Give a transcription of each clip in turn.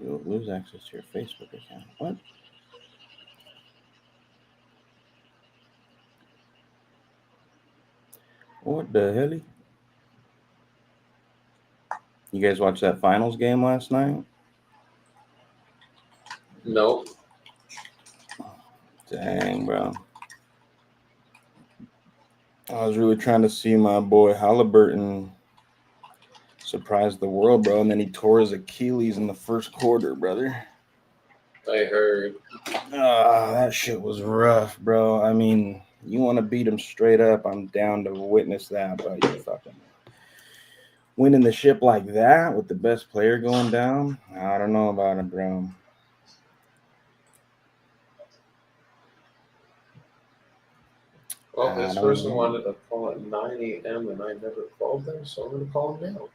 You'll lose access to your Facebook account. What? What the hell? You guys watch that finals game last night? Nope. Dang, bro. I was really trying to see my boy Halliburton surprise the world, bro, and then he tore his Achilles in the first quarter, brother. I heard. That shit was rough, bro. I mean, you want to beat him straight up, I'm down to witness that, but you fucking winning the ship like that with the best player going down, I don't know about it, bro. Well, this person wanted to call at 9 a.m. and I never called them, so I'm going to call them now.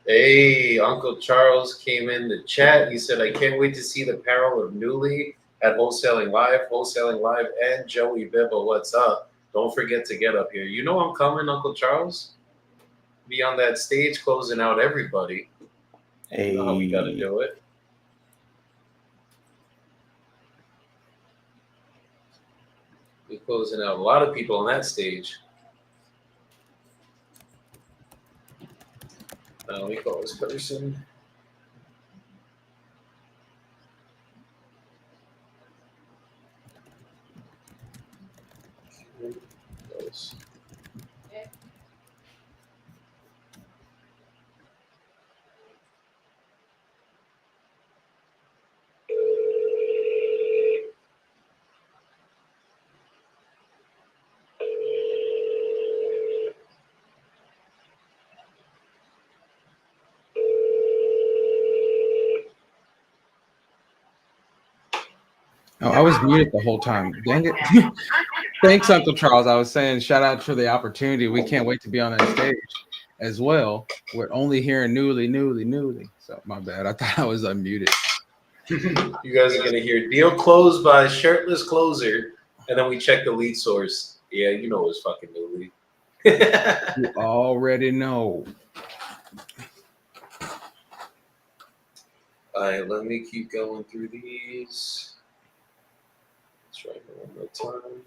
Hey, Uncle Charles came in the chat. He said, I can't wait to see the apparel of Newleey at Wholesaling Live, and Joey Bibba. What's up? Don't forget to get up here. You know I'm coming, Uncle Charles. Be on that stage closing out everybody. Hey. You know how we got to do it. We're closing out a lot of people on that stage. Let me call this person. Oh, I was muted the whole time. Dang it. Thanks, Uncle Charles. I was saying shout out for the opportunity. We can't wait to be on that stage as well. We're only hearing Newleey. So my bad. I thought I was unmuted. You guys are going to hear deal closed by Shirtless Closer. And then we check the lead source. Yeah, you know it's fucking Newleey. You already know. All right, let me keep going through these. Let's try it one more time.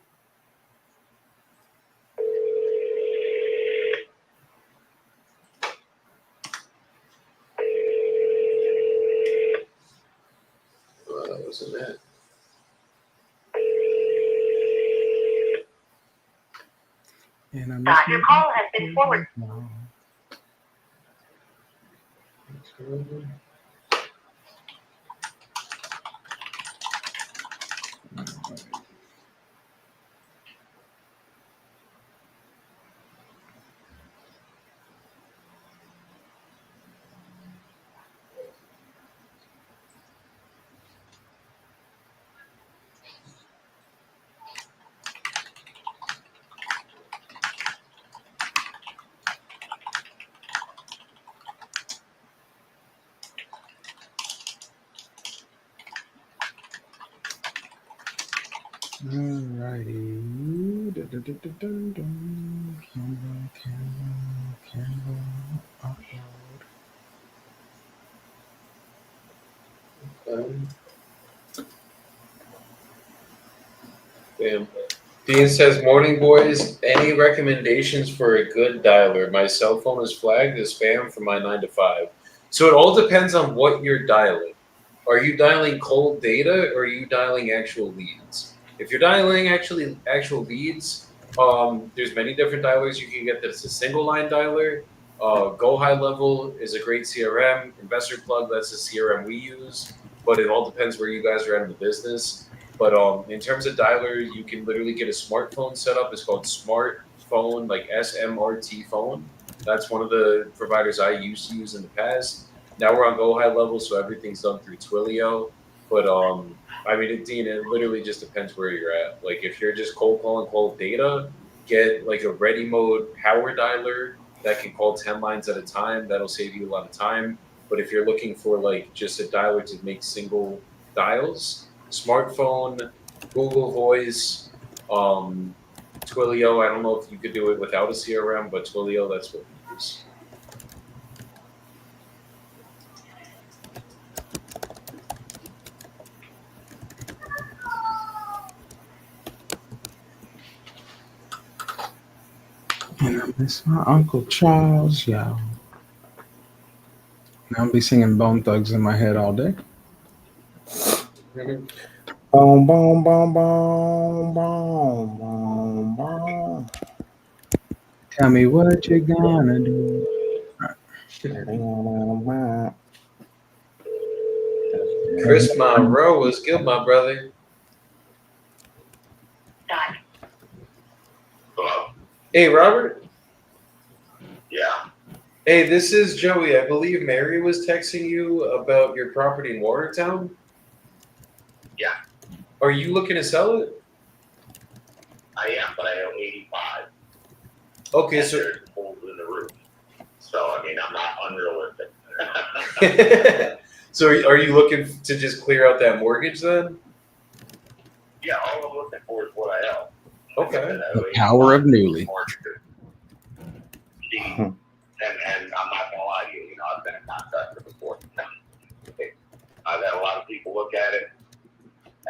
Oh, that wasn't it. And your call has been forwarded. Alrighty. Canva, upload. Bam. Dean says, morning boys, any recommendations for a good dialer? My cell phone is flagged as spam for my 9 to 5. So it all depends on what you're dialing. Are you dialing cold data or are you dialing actual leads? If you're dialing actual leads, there's many different dialers you can get. That's a single line dialer. Go High Level is a great CRM. Investor Plug, that's a CRM we use. But it all depends where you guys are at in the business. But in terms of dialer, you can literally get a smartphone set up. It's called Smartphone, like SMRT phone. That's one of the providers I used to use in the past. Now we're on Go High Level, so everything's done through Twilio. But I mean, Dean, it literally just depends where you're at. Like if you're just cold calling cold data, get like a ready mode power dialer that can call 10 lines at a time. That'll save you a lot of time. But if you're looking for like just a dialer to make single dials, Smartphone Google Voice, Twilio. I don't know if you could do it without a CRM, but Twilio, that's what we use. And I miss my Uncle Charles, y'all. Now I'll be singing Bone Thugs in my head all day. Mm-hmm. Boom, boom, boom, boom, boom, boom, boom. Tell me what you gonna do. Chris Monroe was good, my brother. Hello? Hey, Robert. Yeah. Hey, this is Joey. I believe Mary was texting you about your property in Watertown. Yeah. Are you looking to sell it? I am, but I owe 85. Okay, And so there's holes in the roof. So, I mean, I'm not unrealistic. so are you looking to just clear out that mortgage then? Yeah, all I'm looking for is what I owe. Okay. I The owe power of 85 Newleey. mortgages. See, and I'm not gonna lie to you, I've been a contractor before. I've had a lot of people look at it,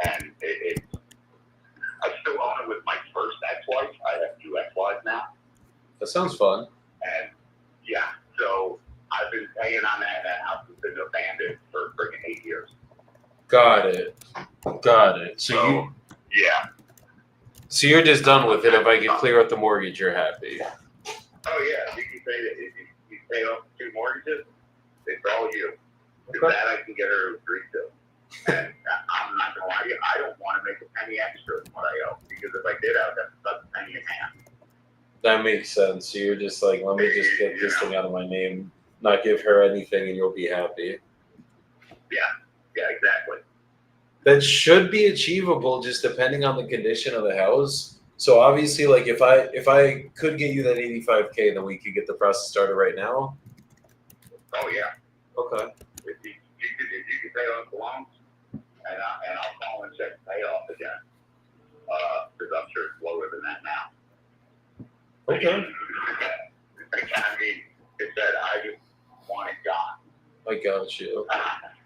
and I still own it with my first ex-wife. I have 2 ex-wives now. That sounds fun. And yeah, so I've been paying on that, and that house has been abandoned for freaking 8 years. Got it. So So you're just done with it. If I can clear out the mortgage, you're happy. oh yeah, you can pay that. If you pay off 2 mortgages, it's all you. Because Okay. that I can get her to agree to. And I'm not gonna lie to you, I don't want to make a penny extra than what I owe, because if I did, I would have to cut a penny in half. That makes sense. So you're just like, let me just get this thing out of my name, not give her anything, and you'll be happy. Yeah, exactly. That should be achievable, just depending on the condition of the house. So obviously, like if I could get you that 85K, then we could get the process started right now. Oh yeah. Okay. If you can pay off the loans, and I'll call and check payoff again. Because I'm sure it's lower than that now. Okay. I mean, it said I just want it gone. I got you.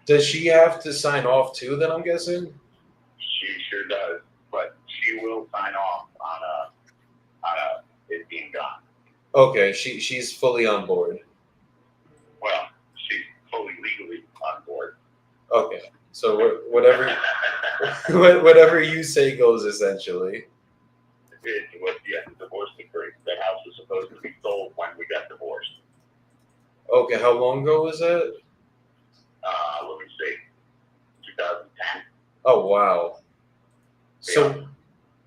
Does she have to sign off too? Then I'm guessing. She sure does, but she will sign off on it being gone. Okay. She's fully on board. Well, she's fully legally on board. Okay. So whatever whatever you say goes, essentially. It was the divorce decree. That house was supposed to be sold when we got divorced. Okay. How long ago was that? Let me see, 2010. Oh wow.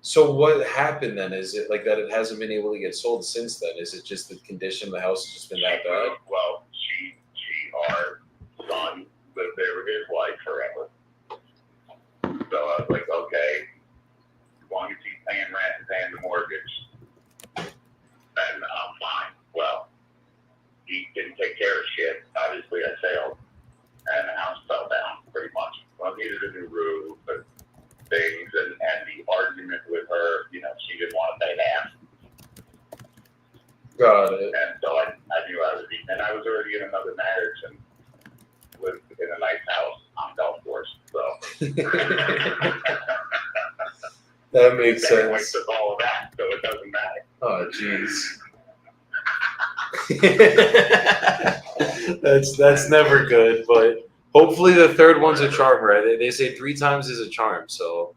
So what happened then? Is it like that it hasn't been able to get sold since then? Is it just the condition of the house has just been that bad? Well, our son lived there with his wife forever. So I was like, okay, as long as he's paying rent and paying the mortgage, then I'm fine. Well, he didn't take care of shit. Obviously, I failed, and the house fell down pretty much. Well, needed a new roof and things, and the argument with her, she didn't want to pay half. Got it. And so I knew I was eating, and I was already in another marriage and lived in a nice house on golf course. So That makes that sense. took all of that, so it doesn't matter. Oh jeez. That's never good, but hopefully the third one's a charm, right? They say 3 times is a charm, so.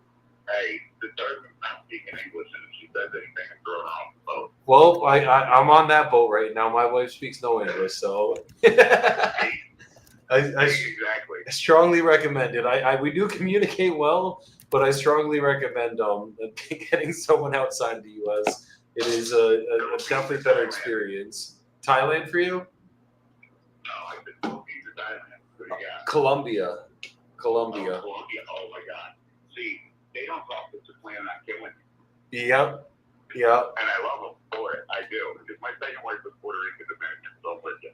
Hey, the third one's not speaking English, and if she says anything, it's thrown off the boat. Well, I'm on that boat right now. My wife speaks no English, so. I Exactly. strongly recommend it. We do communicate well, but I strongly recommend getting someone outside the U.S. It is a definitely better experience. Thailand for you? No, I've been Philippines to Thailand. What do you got? Colombia. Oh, Colombia. Colombia. Oh my God. See, they don't talk to plan on killing you. Yep. And I love them for it. I do. Because my second wife was Puerto Rican Dominican, so I'm with you.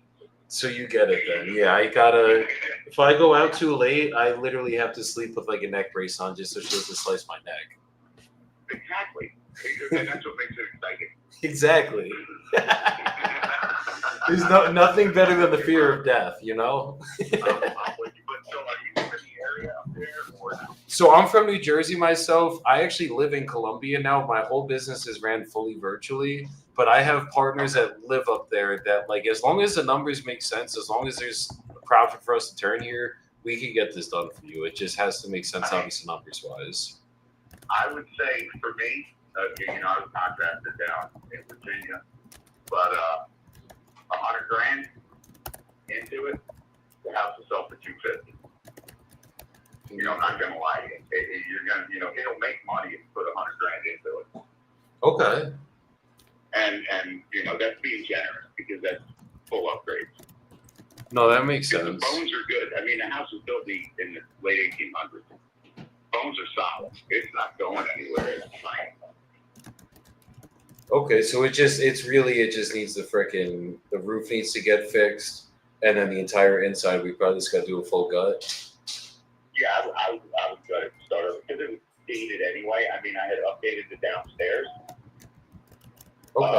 So you get it then. Yeah, I gotta. If I go out too late, I literally have to sleep with like a neck brace on just so she doesn't slice my neck. Exactly. Because that's what makes it exciting. Exactly. There's nothing better than the fear of death, you know? I'm with you, but so are you in the area up there or not? So I'm from New Jersey myself. I actually live in Columbia now. My whole business is ran fully virtually, but I have partners that live up there that, like, as long as the numbers make sense, as long as there's a profit for us to turn here, we can get this done for you. It just has to make sense, obviously, numbers wise. I would say for me, I was contracted down in Virginia, but $100,000 into it, the house will sell for $250. I'm not gonna lie to you. You're gonna, it'll make money if you put $100,000 into it. Okay. And that's being generous because that's full upgrades. No, that makes Because sense. the bones are good. I mean, the house was built in the late 1800s. Bones are solid. It's not going anywhere. It's fine. Okay, so it just needs the roof needs to get fixed, and then the entire inside, we probably just got to do a full gut. Yeah, I would go ahead and start over because it was dated anyway. I mean, I had updated the downstairs. Okay.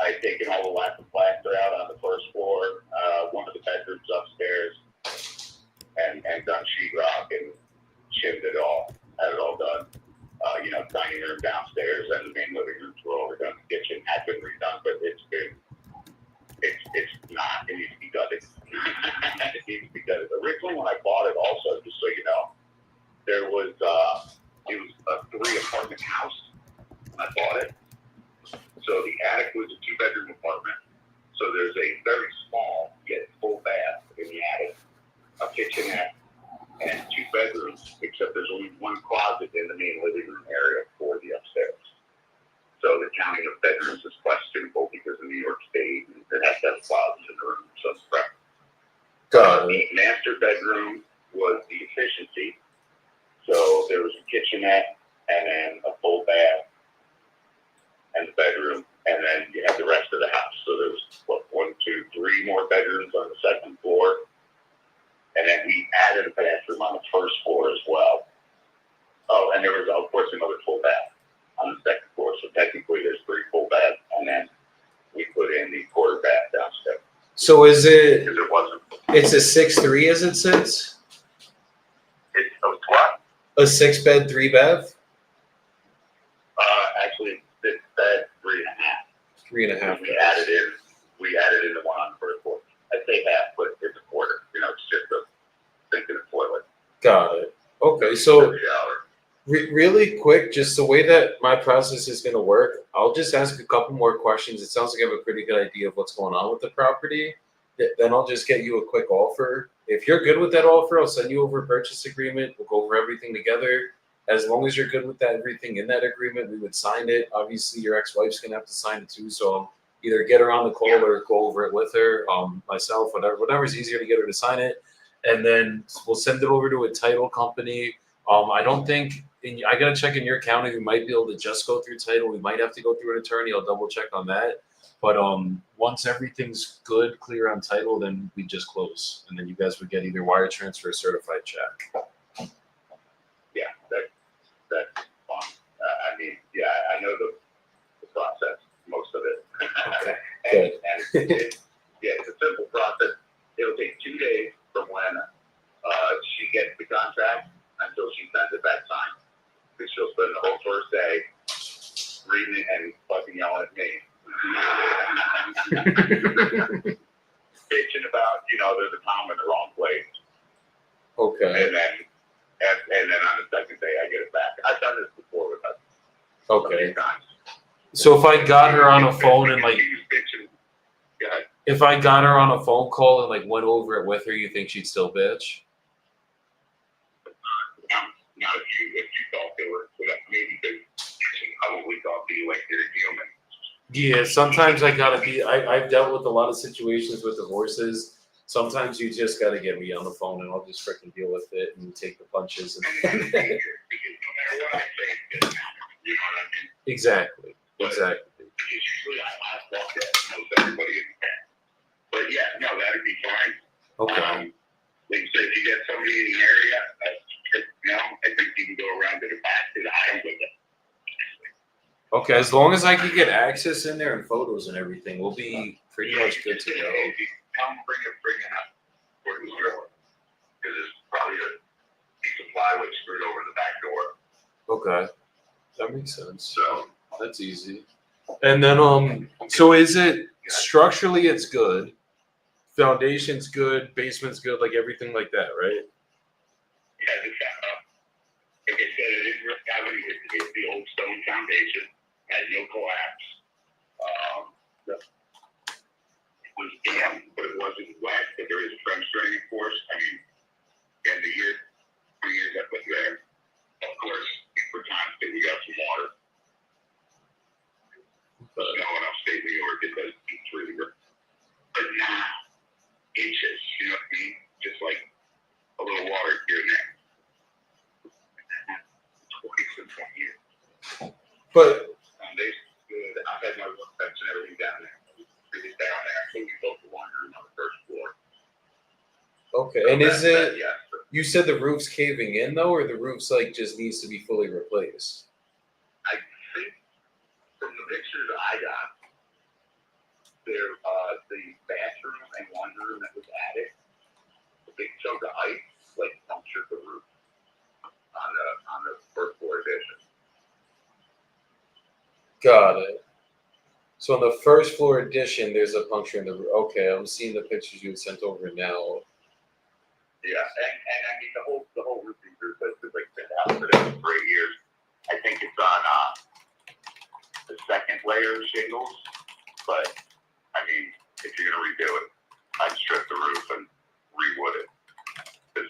I had taken all the lath and plaster out on the first floor, one of the bedrooms upstairs, and done sheetrock and shimmed it all, had it all done. Dining room downstairs and the main living rooms were all redone. The kitchen had been redone, but it's not. It needs to be gutted. It needs to be gutted. Originally, when I bought it, also, just so you know, it was a 3-apartment house when I bought it. So the attic was a 2-bedroom apartment. So there's a very small yet full bath in the attic, a kitchenette, and 2 bedrooms, except there's only 1 closet in the main living room area for the upstairs. So the counting of bedrooms is questionable because of New York State, and it has to have closets in the room. So it's correct. Got The it. master bedroom was the efficiency. So there was a kitchenette, and then a full bath, and the bedroom, and then you had the rest of the house. So there was 1, 2, 3 more bedrooms on the second floor. And then we added a bathroom on the first floor as well. Oh, and there was, of course, another full bath on the second floor. So technically there's 3 full baths, and then we put in the quarter bath downstairs. So is it? Because it wasn't. It's a 6'3" as it sits. It's what? A 6-bed, 3-bath. Actually, it's bed 3.5. 3.5. We added in the one on the first floor. I'd say half, but it's a quarter. It's just a sink and a toilet. Got it. Okay, so really quick, just the way that my process is going to work, I'll just ask a couple more questions. It sounds like I have a pretty good idea of what's going on with the property. Then I'll just get you a quick offer. If you're good with that offer, I'll send you over a purchase agreement. We'll go over everything together. As long as you're good with that, everything in that agreement, we would sign it. Obviously, your ex-wife's going to have to sign it too, so I'll either get her on the call or go over it with her, myself, whatever's easier to get her to sign it. And then we'll send it over to a title company. I don't think, I got to check in your county, we might be able to just go through title. We might have to go through an attorney. I'll double check on that. But once everything's good, clear on title, then we just close. And then you guys would get either wire transfer or certified check. Yeah, that's fine. I know the process, most of it. Okay, and it's a simple process. It'll take 2 days from when she gets the contract until she sends it back signed. Because she'll spend the whole first day reading it and fucking yelling at me. Bitching about, there's a comma in the wrong place. Okay. And then on the second day I get it back. I've done this before with us. Okay. So if I got her on a phone and if I got her on a phone call and went over it with her, you think she'd still bitch? Not if you talk to her, so that maybe she probably talk to you like you're a human. Yeah, sometimes I've dealt with a lot of situations with divorces. Sometimes you just got to get me on the phone and I'll just freaking deal with it and take the punches. And it's easier because no matter what I say, it doesn't matter. You know what I mean? Exactly. Because usually I walk that knows everybody in the town. But yeah, no, that'd be fine. Okay. Like you said, if you get somebody in the area, I think you can go around to the back to the island with it. Okay, as long as I can get access in there and photos and everything, we'll be pretty much good to go. If you come bring it friggin' up for the door, because it's probably a piece of plywood screwed over the back door. Okay, that makes sense. So That's easy. And then, so is it structurally it's good, foundation's good, basement's good, like everything like that, right? yeah, like I said, it is rough cavity. It's the old stone foundation. Had no collapse. It was damp, but it wasn't wet. But there is a French draining force. I mean, in the 3 years I put there, of course, for times that we got some water. But no, in upstate New York, it does. It's really rough. But not inches. You know what I mean? Just like a little water here and there. 20 years. But Foundation's good. I've had my roof vents and everything down there. It's down there. So we built the laundry room on the first floor. okay, and is it? Yeah. You said the roof's caving in though, or the roof's like just needs to be fully replaced? I think from the pictures I got, there, the bathroom and laundry room that was added, a big chunk of ice, like punctured the roof on the first floor addition. Got it. So on the first floor addition, there's a puncture in the roof. Okay, I'm seeing the pictures you sent over now. Yeah, and I mean the whole roofing group has been like been out for them for 8 years. I think it's on the second layer of shingles, but I mean if you're gonna redo it, I'd strip the roof and re-wood it because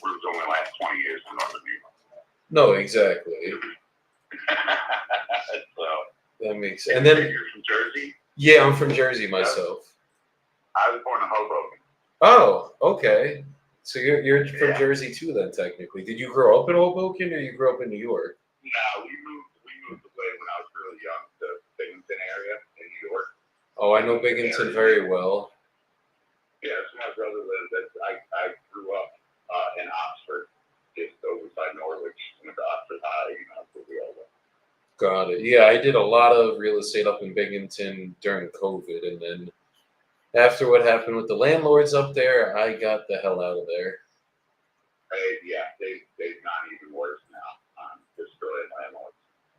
roofs only last 20 years in Northern New York. No, exactly. So That makes sense. And then, you're from Jersey? yeah, I'm from Jersey myself. I was born in Hoboken. Oh, okay. So you're from Yeah. Jersey too, then technically. Did you grow up in Hoboken, or you grew up in New York? No, we moved away when I was really young to Binghamton area in New York. Oh, I know Binghamton very well. Yeah, that's where my brother lives. I grew up in Oxford, just over by Norwich, went to Oxford High, where we all went. Got it. Yeah, I did a lot of real estate up in Binghamton during COVID, and then after what happened with the landlords up there, I got the hell out of there. They've gone even worse now. Destroying landlords.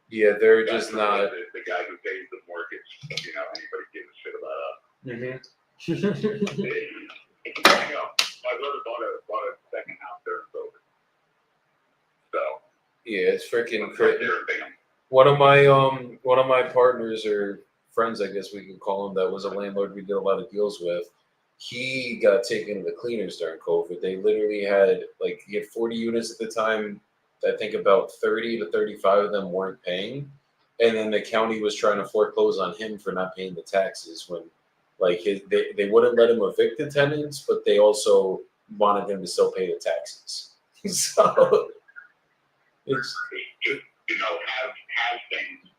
Yeah, they're just not. The guy who pays the mortgage. Anybody gives a shit about us. Mm-hmm. My brother bought a second house there in COVID. So Yeah, it's freaking right crazy. there in Bingham. One of my partners or friends, I guess we could call him, that was a landlord we did a lot of deals with. He got taken to the cleaners during COVID. They literally had he had 40 units at the time. I think about 30 to 35 of them weren't paying, and then the county was trying to foreclose on him for not paying the taxes when they wouldn't let him evict the tenants, but they also wanted him to still pay the taxes. So it's Just have things.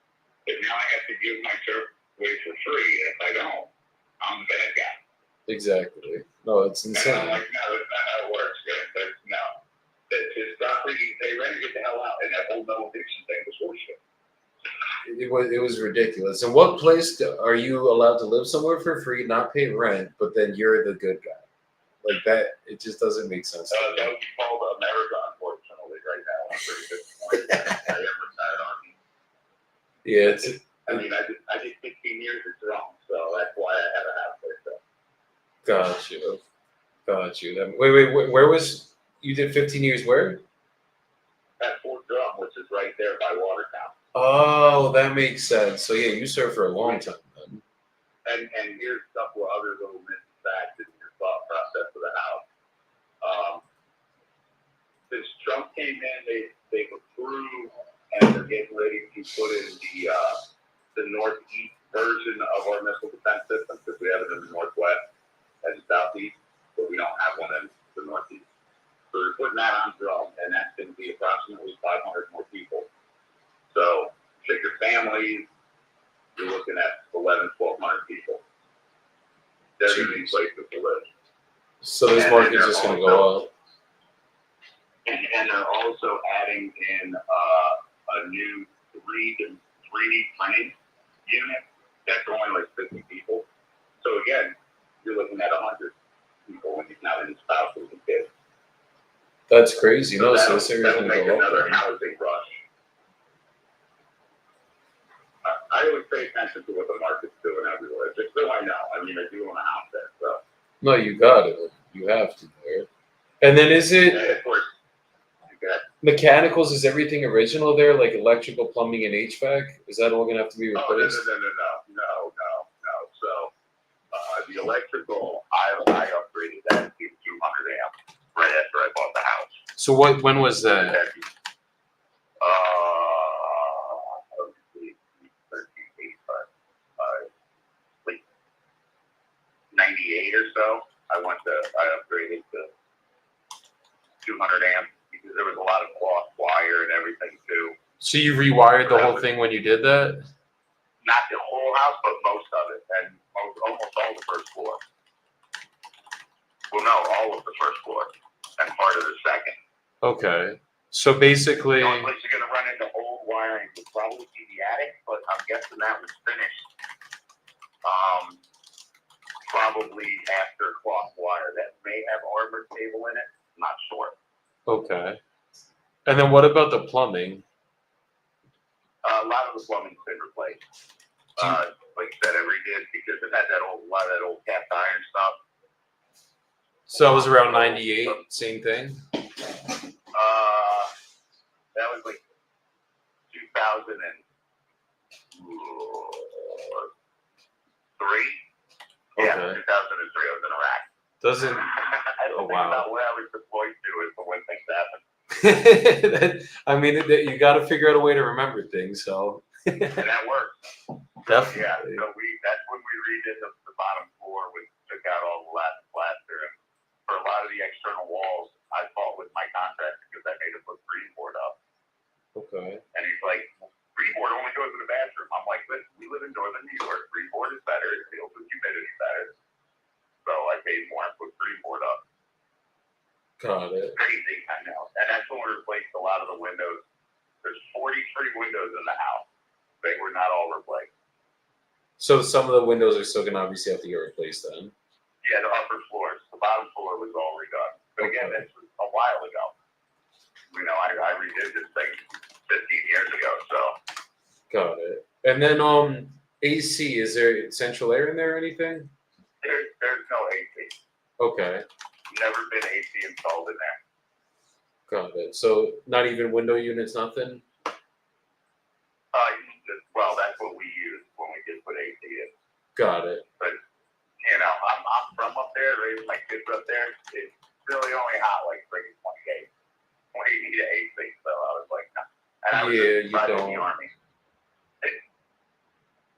But now I have to give my turf away for free. If I don't, I'm the bad guy. exactly. No, it's And insane. I'm like, no, that's not how it works. No. That's his property. They ready to get the hell out. And that whole no eviction thing was horseshit. It was ridiculous. In what place are you allowed to live somewhere for free, not pay rent, but then you're the good guy? Like that, it just doesn't make sense. That would be called America, unfortunately, right now. I'm pretty disappointed. I am retired on me. Yeah, it's I did 15 years at Drum, so that's why I have a house there. So. got you. Wait, where was you did 15 years where? At Fort Drum, which is right there by Watertown. Oh, that makes sense. So yeah, you served for a long time then. And here's a couple of other little missing facts in your thought process of the house. Since Trump came in, they've approved and they're getting ready to put in the northeast version of our missile defense system because we have it in the northwest and the southeast, but we don't have one in the northeast. So we're putting that on drum, and that's going to be approximately 500 more people. So take your families, you're looking at 1,100, 1,200 people. They're going to be places to live. So this market's just going to go up. And they're also adding in a new 3 to 3D printing unit, that's only like 50 people. So again, you're looking at 100 people when you're not in spouses and kids. That's crazy. So No, so this area's that'll gonna make go another up. housing rush. I always pay attention to what the market's doing everywhere. Just so I know. I mean, I do own a house there, so. No, you got it. You have to there. And then is it And of course, you got mechanicals? Is everything original there, like electrical, plumbing, and HVAC? Is that all gonna have to be no. replaced? So the electrical, I upgraded that to 200 amp right after I bought the house. So what? When was that? Like 98 or so. I upgraded to 200 amp because there was a lot of cloth wire and everything too. So you rewired the whole thing when you did that? Not the whole house, but most of it, and almost all the first floor. Well, no, all of the first floor and part of the second. Okay. So basically, The only place you're going to run into old wiring would probably be the attic, but I'm guessing that was finished probably after cloth wire. That may have armored cable in it. I'm not sure. okay. And then what about the plumbing? A lot of the plumbing's been replaced. Like I said, I redid because it had a lot of that old cast iron stuff. So that was around 98, same thing? That was like 2003. Yeah, 2003. I Okay. was in Iraq. Doesn't, I don't oh, think wow. about where I was deployed to is the when things happen. I mean, you got to figure out a way to remember things, so. And that worked. Definitely. Yeah, so that's when we redid the bottom floor. We took out all the Latin plaster. And for a lot of the external walls, I fought with my contractor because I made him put freeboard up. Okay. And he's like, freeboard only goes in the bathroom. I'm like, listen, we live in northern New York. Freeboard is better. It deals with humidity better. So I paid more and put freeboard up. Got it. Crazy, I know. And that's when we replaced a lot of the windows. There's 43 windows in the house. They were not all replaced. So some of the windows are still going to obviously have to get replaced then. Yeah, the upper floors. The bottom floor was all redone. But again, this was a while ago. You know, I redid this thing 15 years ago, so. Got it. And then AC, is there central air in there or anything? There's no AC. Okay. Never been AC installed in there. Got it. So not even window units, nothing? Well, that's what we used when we did put AC in. Got it. But, you know, I'm from up there, raised my kids up there. It's really only hot like freaking 28 when you need an AC. So I was like, no. And I was Yeah, you in don't. the Army.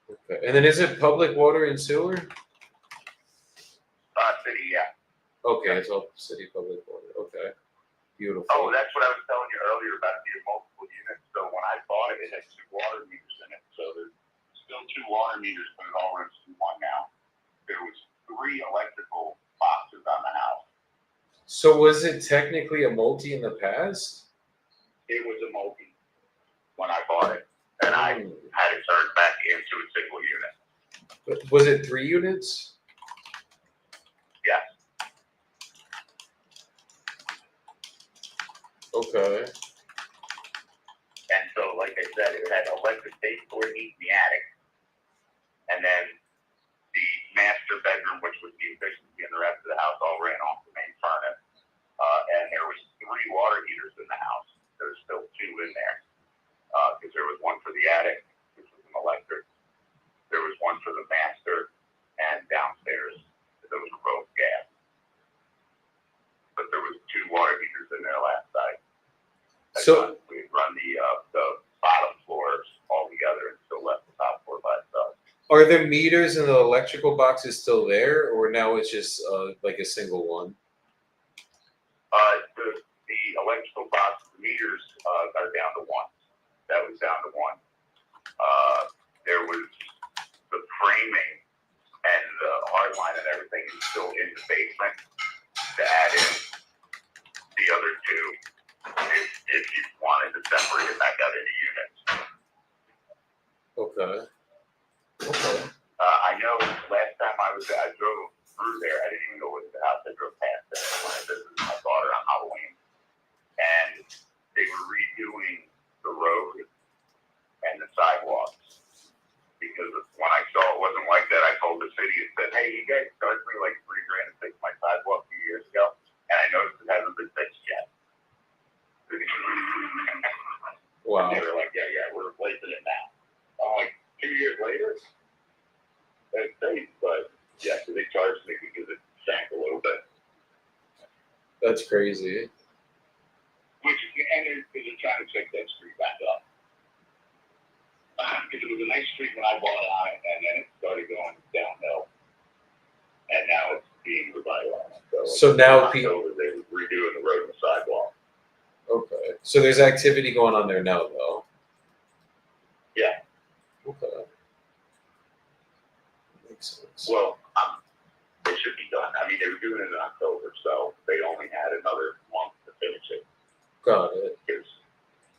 Okay. And then is it public water and sewer? City, yeah. Okay, it's all city public water. Okay. Beautiful. Oh, that's what I was telling you earlier about the multiple units. So when I bought it, it had 2 water meters in it. So there's still 2 water meters, but it all runs through one now. There was 3 electrical boxes on the house. So was it technically a multi in the past? It was a multi when I bought it, and I had it turned back into a single unit. But was it 3 units? Yes. Okay. And so, like I said, it had electric baseboard heat in the attic, and then the master bedroom, which was the efficiency, and the rest of the house all ran off the main furnace. And there was 3 water heaters in the house. There's still 2 in there because there was one for the attic, which was an electric. There was one for the master, and downstairs those were both gas. But there was 2 water heaters in there last night. So we run the bottom floors all together and still left the top floor by itself. are the meters and the electrical boxes still there, or now it's just like a single one? The electrical box meters are down to 1. That was down to 1. There was the framing and the hard line and everything is still in the basement to add in the other 2 if you wanted to separate it back out into units. Okay. Okay. I know last time I drove through there. I didn't even go into the house. I drove past it when I visited my daughter on Halloween, and they were redoing the road and the sidewalks because when I saw it wasn't like that, I told the city and said, "Hey, you guys charged me like $3,000 to fix my sidewalk a few years ago, and I noticed it hasn't been fixed yet." Wow. And they were like, "Yeah, we're replacing it now." I'm like, 2 years later. That's crazy, but yeah, so they charged me because it sank a little bit. That's crazy. And they're trying to check that street back up. Because it was a nice street when I bought it on it, and then it started going downhill. And now it's being revitalized. So now people they're redoing the road and the sidewalk. Okay. So there's activity going on there now, though. Yeah. Okay. Makes sense. Well, they should be done. I mean, they were doing it in October, so they only had another month to finish it. Got it. Because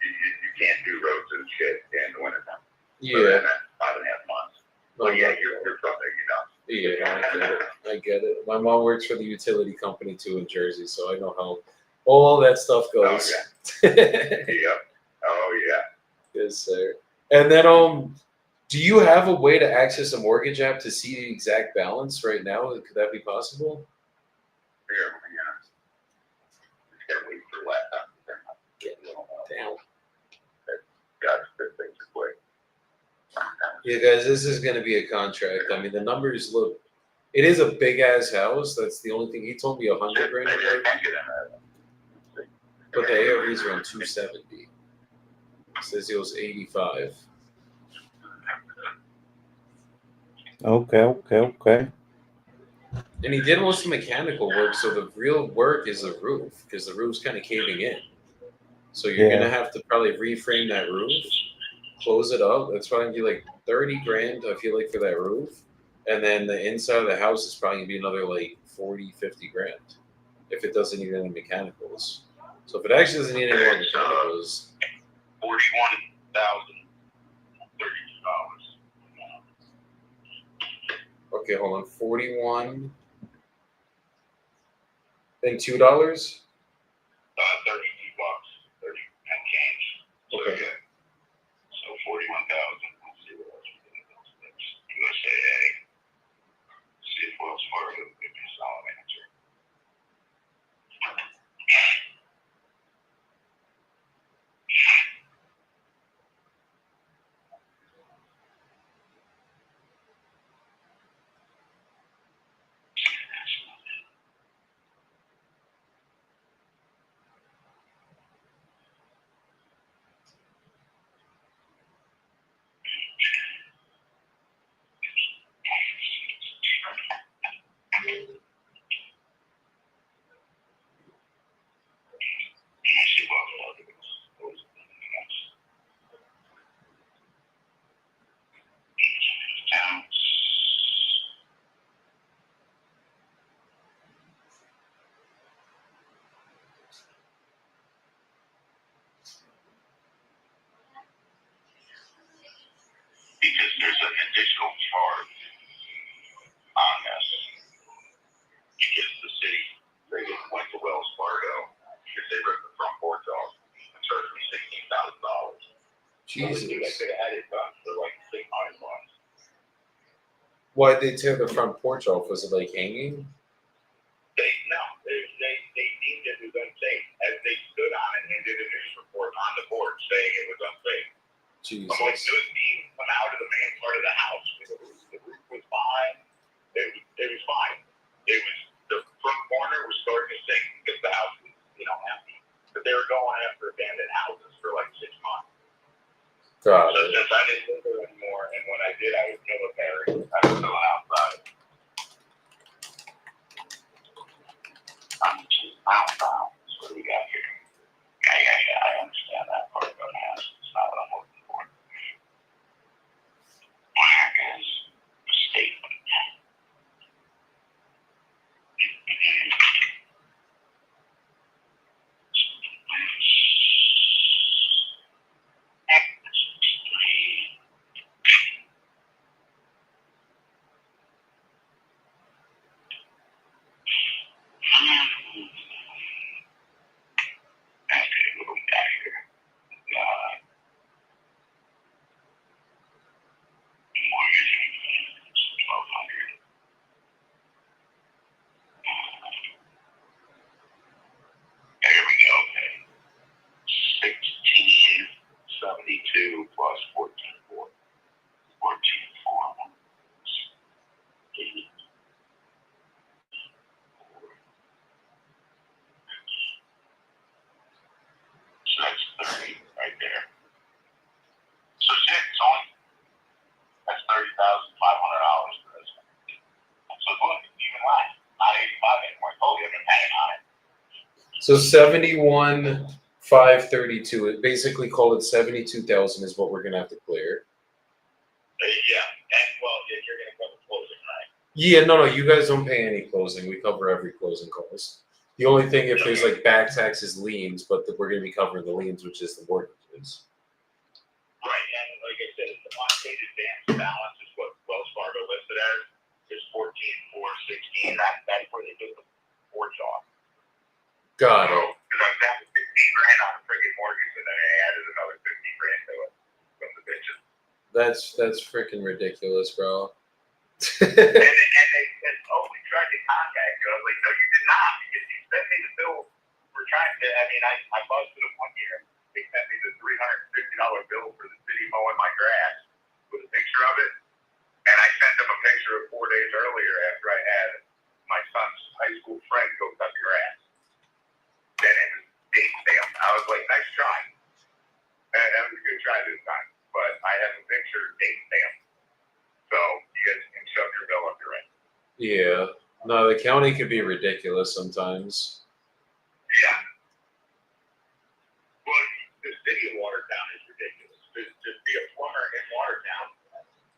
you can't do roads and shit in the wintertime. Yeah. So then that's 5.5 months. Well, yeah, you're from there, you know. Yeah, I get it. My mom works for the utility company too in Jersey, so I know how all that stuff goes. Oh, yeah. Yeah. Oh, yeah. Yes, sir. And then, do you have a way to access a mortgage app to see the exact balance right now? Could that be possible? Yeah. Just gotta wait for laptop. Getting down. Gotta spit things quick. Yeah, guys, this is going to be a contract. I mean, the numbers look. It is a big ass house. That's the only thing he told me. 100 grand. But the ARV is around 270. Says it was 85. Okay. And he did most of the mechanical work, so the real work is the roof, because the roof's kind of caving in. So you're gonna have to probably reframe that roof, close it up. That's probably gonna be like 30 grand, I feel like, for that roof. And then the inside of the house is probably gonna be another like 40, 50 grand if it doesn't need any mechanicals. So if it actually doesn't need any more mechanicals, $41,032. okay, hold on, 41 and $2. 32 bucks, 30 and change. So, Okay. yeah. So 41,000. Let's see what else we can do. USAA. See if Wells Fargo will give me a solid answer. Because there's an additional charge on this. Because the city, they went to Wells Fargo because they ripped the front porch off and charged me $16,000. Jesus. I could have had it done for like $600. Why'd they tear the front porch off? Was it like hanging? They deemed it was unsafe as they stood on it and did a news report on the board saying it was unsafe. Jesus. I'm like, those beams come out of the main part of the house. The roof was fine. It was fine. It was the front corner was starting to sink because the house was, empty. But they were going after abandoned houses for like 6 months. Got So it. since I didn't live there anymore, and when I did, I was military. I was still outside. Wow. What do we got here? Yeah. I understand that part about the house. It's not what I'm looking for. Where is the statement? 32 plus 14.4. 14.4. 80. So that's 30 right there. So shit, it's only that's $30,500 for this one. So look, it's even less. Not 85 anymore. I told you I've been paying on it. So 71,532. It basically call it 72,000 is what we're gonna have to clear. Yeah, and well, you're gonna cover closing, right? Yeah, no, you guys don't pay any closing. We cover every closing cost. The only thing if there's like back taxes, liens, but we're gonna be covering the liens, which is the mortgages. Right, and like I said, the unpaid advance balance is what Wells Fargo listed as. Is 14,416. That's where they took the porch off. Got So, it. because I was down to 15 grand on a friggin' mortgage, and then I added another 15 grand to it from the bitches. That's freaking ridiculous, bro. And they said, oh, we tried to contact you. I was like, no, you did not, because you sent me the bill. We're trying to, I mean, I busted them one year. They sent me the $350 bill for the city mowing my grass with a picture of it. And I sent them a picture of 4 days earlier after I had my son's high school friend go cut the grass. Then it was date stamped. I was like, nice try. That was a good try this time. But I have a picture date stamped. So you guys can shove your bill up your end. Yeah. No, the county could be ridiculous sometimes. Yeah. Well, the city of Watertown is ridiculous. To be a plumber in Watertown,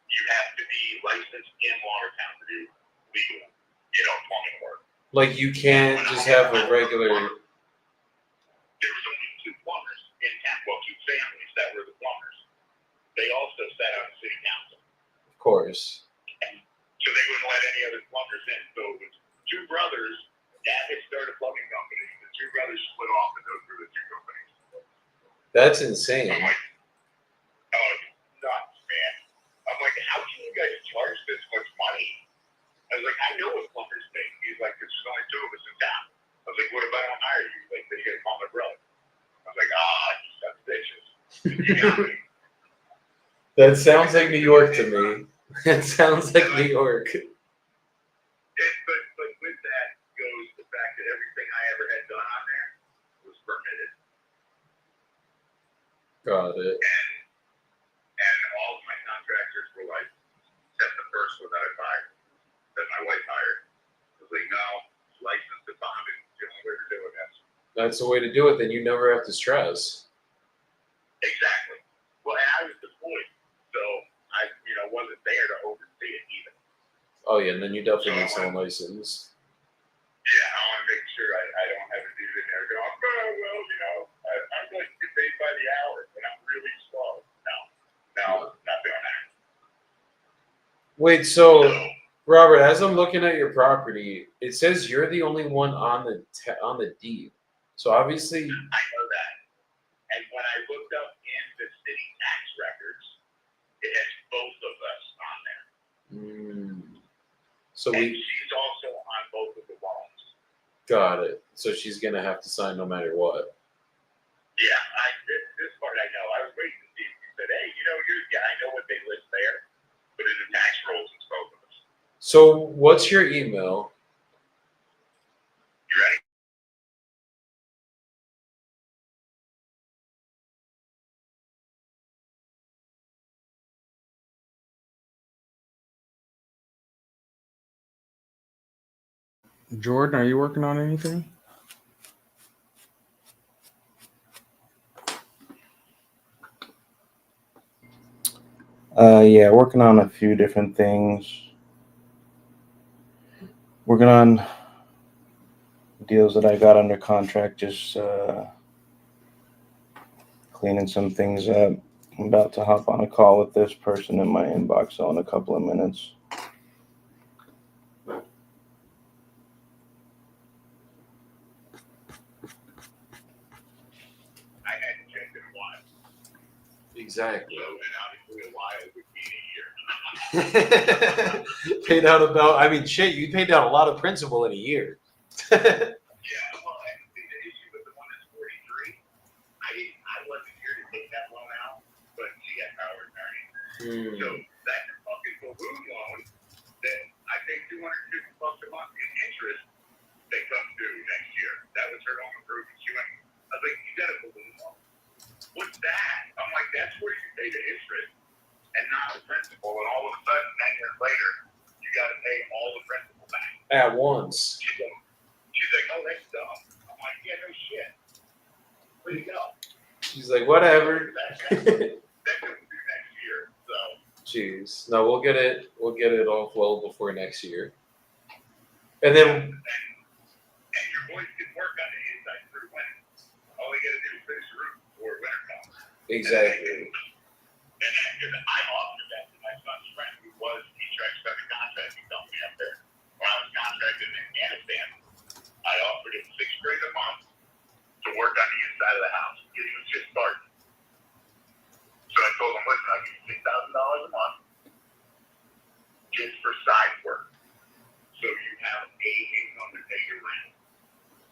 you have to be licensed in Watertown to do legal, plumbing work. Like you can't just have a regular. There was only 2 plumbers in town. Well, 2 families that were the plumbers. They also sat on the city council. Of course. So they wouldn't let any other plumbers in. So it was 2 brothers. Dad had started a plumbing company. The 2 brothers split off and go through the 2 companies. That's insane. I'm like, oh, nuts, man. I'm like, how can you guys charge this much money? I was like, I know what plumbers make. He's like, there's only 2 of us in town. I was like, what if I don't hire you? He's like, then you gotta call my brother. I was like, you son of bitches. You got me. That sounds like New York to me. It sounds like New York. But with that goes the fact that everything I ever had done on there was permitted. Got it. And all of my contractors were like, except the first one that I fired, that my wife hired. I was like, no, licensed and bonded. It's the only way to do it. That's the way to do it. Then you never have to stress. Exactly. Well, and I was deployed, so I, wasn't there to oversee it either. Oh yeah, and then you definitely need someone licensed. Yeah, I want to make sure I don't have a dude in there going, oh, well, I'm going to get paid by the hour, and I'm really slow. No, not doing that. Wait, so Robert, as I'm looking at your property, it says you're the only one on the deed. So obviously, I know that. And when I looked up in the city tax records, it has both of us on there. So and she's also on both of the loans. Got it. So she's gonna have to sign no matter what. Yeah, this part I know. I was waiting to see if you said, hey, I know what they list there, but in the tax rolls, it's both of us. So what's your email? You ready? Jordan, are you working on anything? Yeah, working on a few different things. Working on deals that I got under contract, just cleaning some things up. I'm about to hop on a call with this person in my inbox in a couple of minutes. I hadn't checked in a while. Exactly. So, and obviously a while would be a year. Paid out you paid out a lot of principal in a year. Yeah, well, and the issue with the one that's 43, I wasn't here to take that loan out, but Hmm. So that fucking balloon loan that I pay $250 a month in interest, they come due next year. That was her home improvement. She went, I was like, you got a balloon loan? What's that? I'm like, that's where you pay the interest and not the principal. And all of a sudden, 10 years later, you got to pay all the principal back. At once. She's like, oh, that's dumb. I'm like, yeah, no shit. Where you go? She's like, whatever. That comes due next year. So. Jeez. No, we'll get it off well before next year. And then And your boys can work on the inside through winter. All they got to do is finish the roof before winter comes. exactly. And then because I offered that to my son's friend who was he started contracting company up there. When I was contracted in Afghanistan, I offered him $6,000 a month to work on the inside of the house. He was just starting. So I told him, listen, I'll give you $6,000 a month just for side work. So you have a income to pay your rent.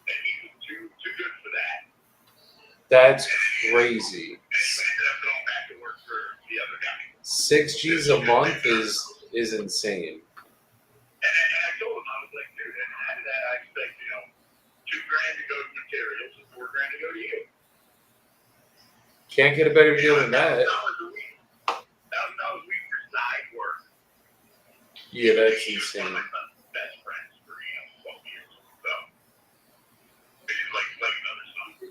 And he was too good for that. That's crazy. And he ended up going back to work for the other guy. 6 G's a month is insane. And I told him, I was like, dude, and out of that, I expect, $2,000 to go to materials and $4,000 to go to you. Can't get a better deal than that. $1,000 a week. $1,000 a week for side work. Yeah, that's He was one insane. of my best friends for 12 years. So it's like another son.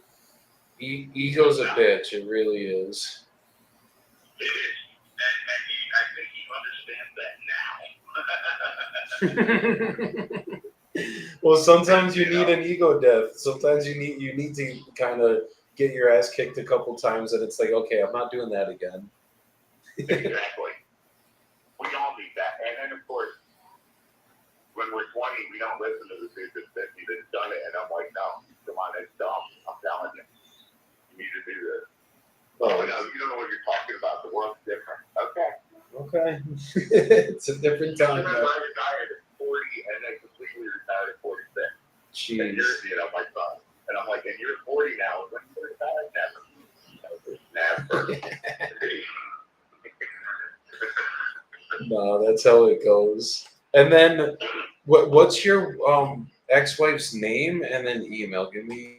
Ego's a bitch. It really is. It is, and I think he understands that now. Well, sometimes you need an ego death. Sometimes you need to kind of get your ass kicked a couple times, and it's like, okay, I'm not doing that again. Exactly. We all need that, and then of course, when we're 20, we don't listen to the dude that's 50 that's done it, and I'm like, no, come on, it's dumb. I'm telling you, you need to do this. Oh, no, you don't know what you're talking about. The world's different. Okay. Okay. It's a different time. I retired at 40 and then completely retired at 46. And Jeez. you're, my son. And I'm like, and you're 40 now. When you retire? Never. No, that's how it goes. And then, what's your ex-wife's name and then email? Give me.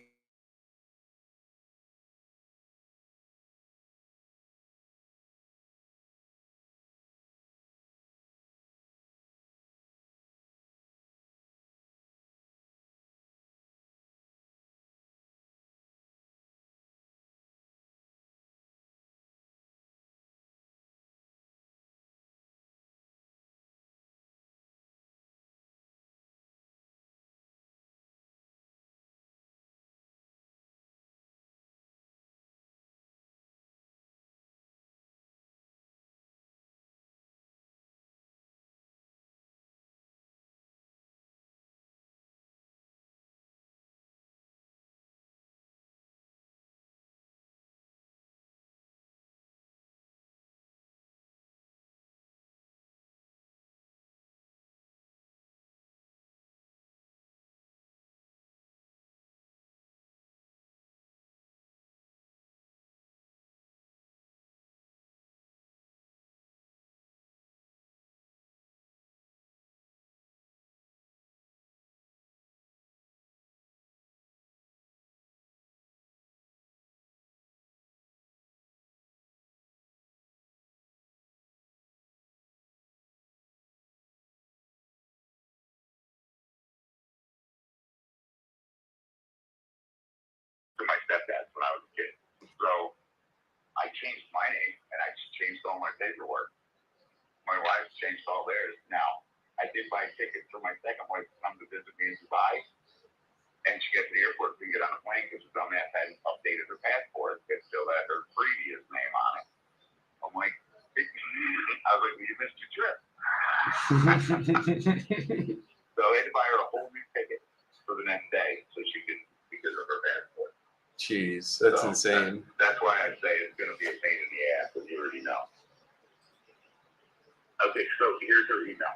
To my stepdad when I was a kid. So I changed my name and I changed all my paperwork. My wife changed all theirs. Now, I did buy tickets for my second wife to come to visit me in Dubai. And she got to the airport to get on a plane because the dumbass hadn't updated her passport. It still had her previous name on it. I'm like, I was like, well, you missed your trip. So I had to buy her a whole new ticket for the next day so she could, because of her passport. Jeez, that's So insane. That's why I say it's going to be a pain in the ass, as you already know. Okay, so here's her email.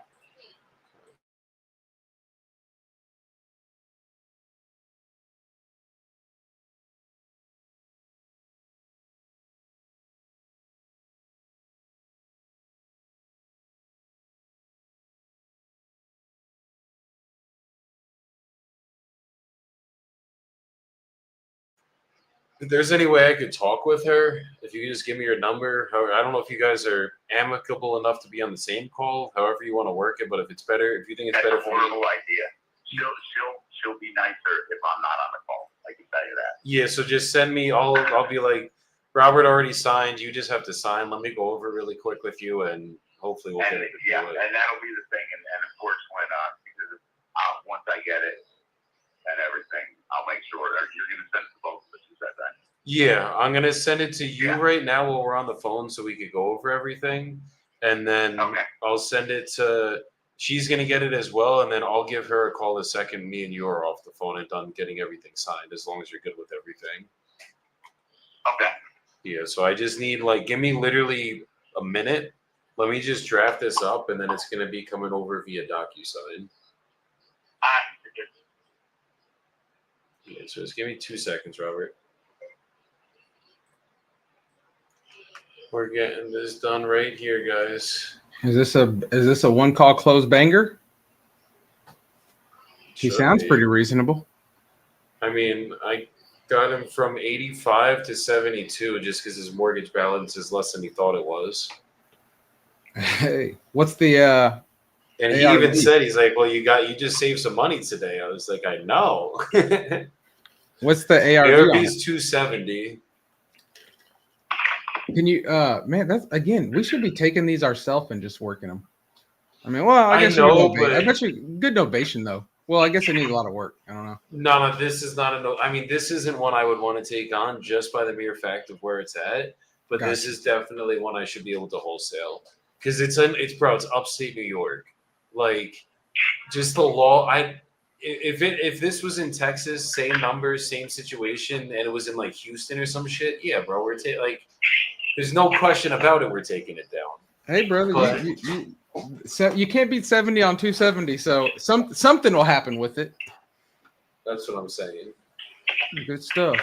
If there's any way I could talk with her, if you could just give me your number. I don't know if you guys are amicable enough to be on the same call. However you want to work it, but if it's better, if you think it's That's better a for me, horrible idea. She'll be nicer if I'm not on the call. I can tell you that. yeah. So just send me. I'll be like, Robert already signed. You just have to sign. Let me go over really quick with you, and hopefully we'll get it. Yeah, and that'll be the thing. And of course, when because once I get it and everything, I'll make sure that you're going to send it to both of us. You said that. Yeah, I'm gonna send it to you right now while we're on the phone, so we could go over everything, and then I'll send it to. She's gonna get it as well, and then I'll give her a call the second me and you are off the phone and done getting everything signed. As long as you're good with everything. Okay. Yeah. So I just need give me literally a minute. Let me just draft this up, and then it's gonna be coming over via DocuSign. Yeah. So just give me 2 seconds, Robert. We're getting this done right here, guys. Is this a one call close banger? He sounds pretty reasonable. I mean, I got him from 85 to 72 just because his mortgage balance is less than he thought it was. Hey, what's the And he ARV? even said, he's like, well, you just saved some money today. I was like, I know. What's the ARV? ARV is 270. Can you man, that's again, we should be taking these ourselves and just working them. I mean, well, I guess know, but I bet you good novation though. Well, I guess it needs a lot of work. I don't know. No, this is not I mean, this isn't one I would want to take on just by the mere fact of where it's at. But this is definitely one I should be able to wholesale because it's upstate New York. Like, just the law. If this was in Texas, same numbers, same situation, and it was in like Houston or some shit, yeah, bro, there's no question about it. We're taking it down. Hey, brother, you can't beat 70 on 270, so something will happen with it. That's what I'm saying. Good stuff.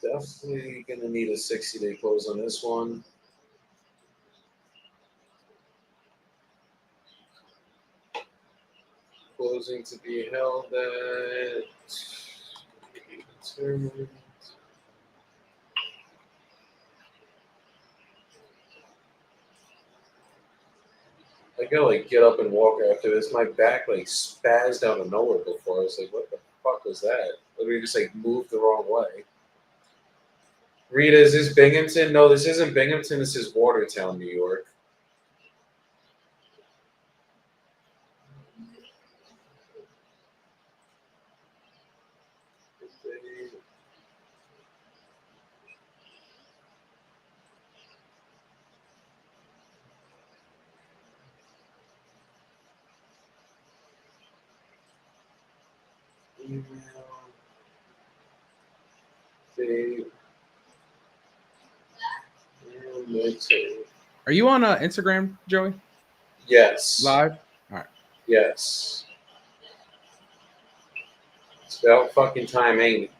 Definitely gonna need a 60-day close on this one. Closing to be held at determined. I gotta get up and walk after this. My back spazzed out of nowhere before. I was like, what the fuck was that? Literally just moved the wrong way. Rita, is this Binghamton? No, this isn't Binghamton. This is Watertown, New York. Are you on Instagram, Joey? Yes. Live? All right. Yes. It's about fucking time, ain't it?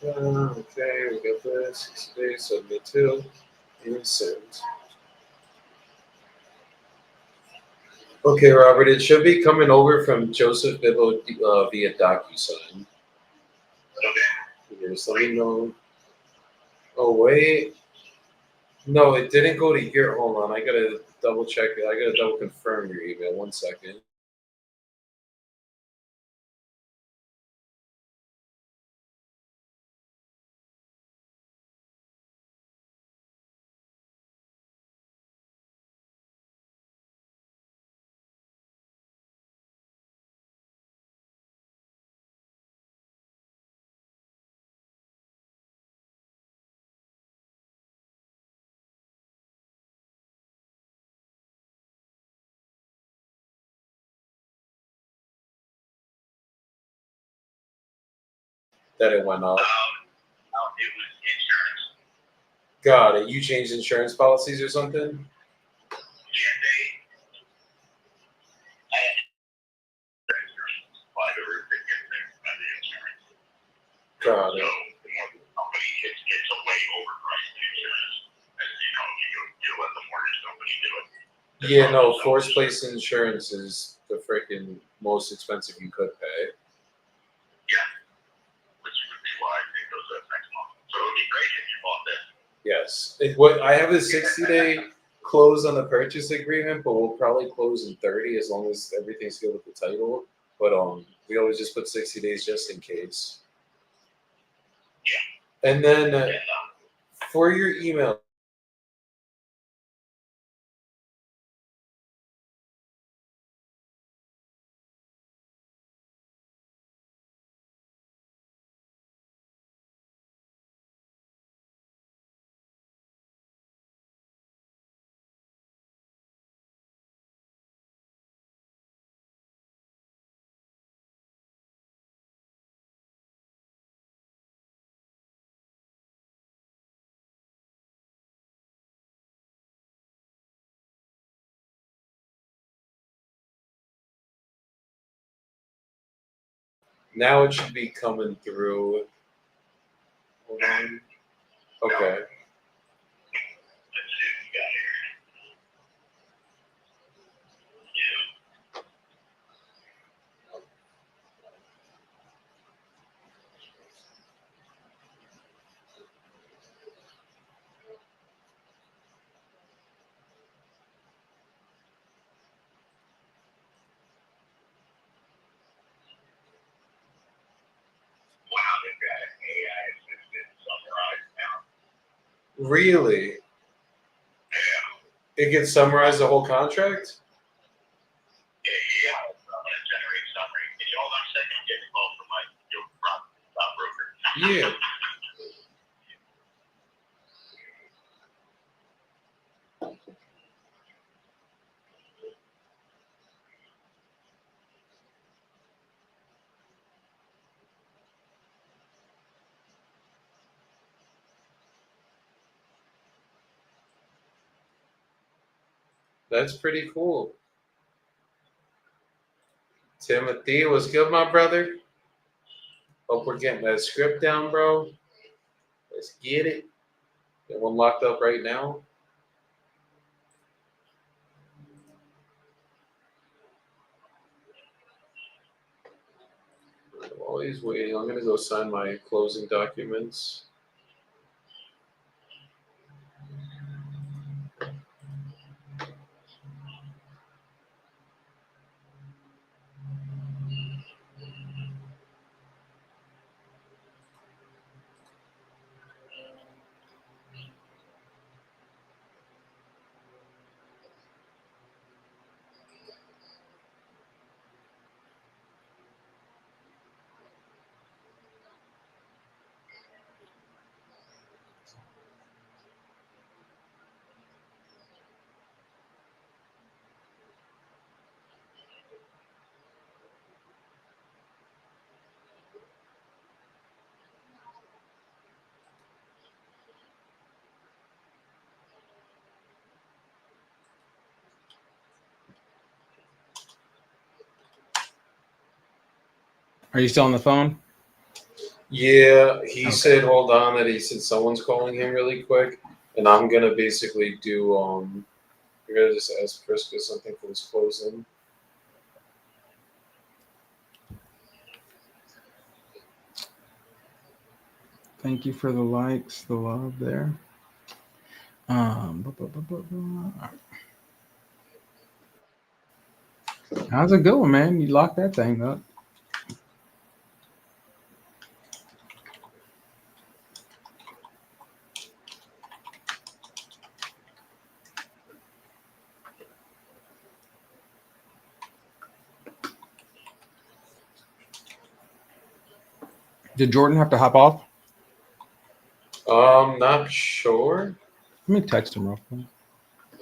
Okay, we got this. 6 days, 72. And send. Okay, Robert, it should be coming over from Joseph Bibbo via DocuSign. Just let me know. Oh, wait. No, it didn't go to here. Hold on. I got to double check it. I got to double confirm your email. 1 second. That it went up. It was insurance. Got it. You changed insurance policies or something? Yeah, Got So it. the more the company, it's a way overpriced insurance. As you know, you let the mortgage company do it. Yeah, no, forced place insurance is the freaking most expensive you could pay. Yeah, which would be why it goes up next month. So it would be great if you bought this. Yes. What I have a 60-day close on the purchase agreement, but we'll probably close in 30 as long as everything's good with the title. But we always just put 60 days just in case. Yeah. And then And for your email, now it should be coming through. Hold on. Okay. let's see what we got here. Yeah. Wow, they've got an AI assistant summarized now. Really? Yeah. It can summarize the whole contract? Yeah, I'm gonna generate summary. Can you hold on a second? I'm getting a call from my broker. Yeah. That's pretty cool. Timothy, what's good, my brother? Hope we're getting that script down, bro. Let's get it. Get one locked up right now. I'm always waiting. I'm gonna go sign my closing documents. Are you still on the phone? Yeah, he Okay. said, hold on, that he said someone's calling him really quick, and I'm gonna basically do you're gonna just ask Prisca something for his closing. Thank you for the likes, the love there. How's it going, man? You locked that thing up. Did Jordan have to hop off? Not sure. Let me text him real quick.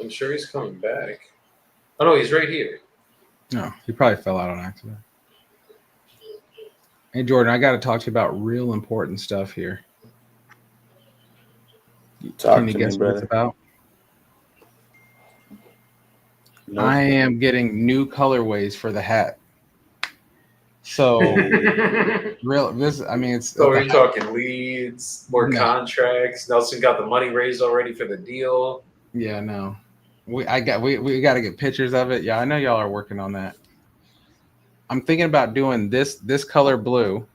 I'm sure he's coming back. Oh no, he's right here. No, he probably fell out on accident. Hey, Jordan, I got to talk to you about real important stuff here. Talk Can you to guess me, what it's brother. about? Nope. I am getting new colorways for the hat. So I mean, it's So we're talking leads, more contracts. Nelson got the money raised already for the deal. Yeah, no. We got to get pictures of it. Yeah, I know y'all are working on that. I'm thinking about doing this color blue.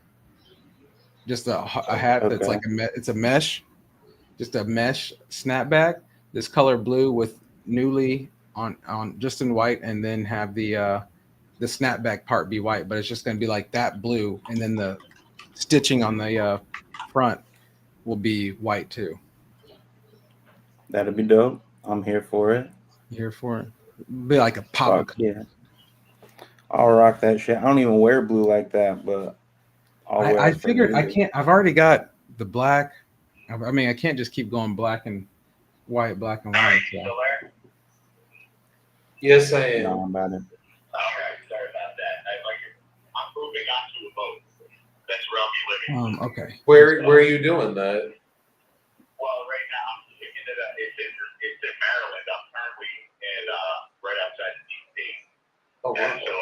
Just a hat that's like it's a mesh, just a mesh snapback. This color blue with Newleey on just in white, and then have the snapback part be white, but it's just going to be like that blue, and then the stitching on the front will be white too. That'd be dope. I'm here for it. Here for it. Be like a pop. Yeah. I'll rock that shit. I don't even wear blue like that, but I figured I can't. I've already got the black. I mean, I can't just keep going black and white, black and white. So. Yes, I am. No, I'm about it. All right, sorry about that. I'm moving on to a boat. That's where I'll be living. Okay. Where are you doing that? Well, right now I'm thinking that it's in Maryland. I'm currently right outside of DC. Oh, wow. And so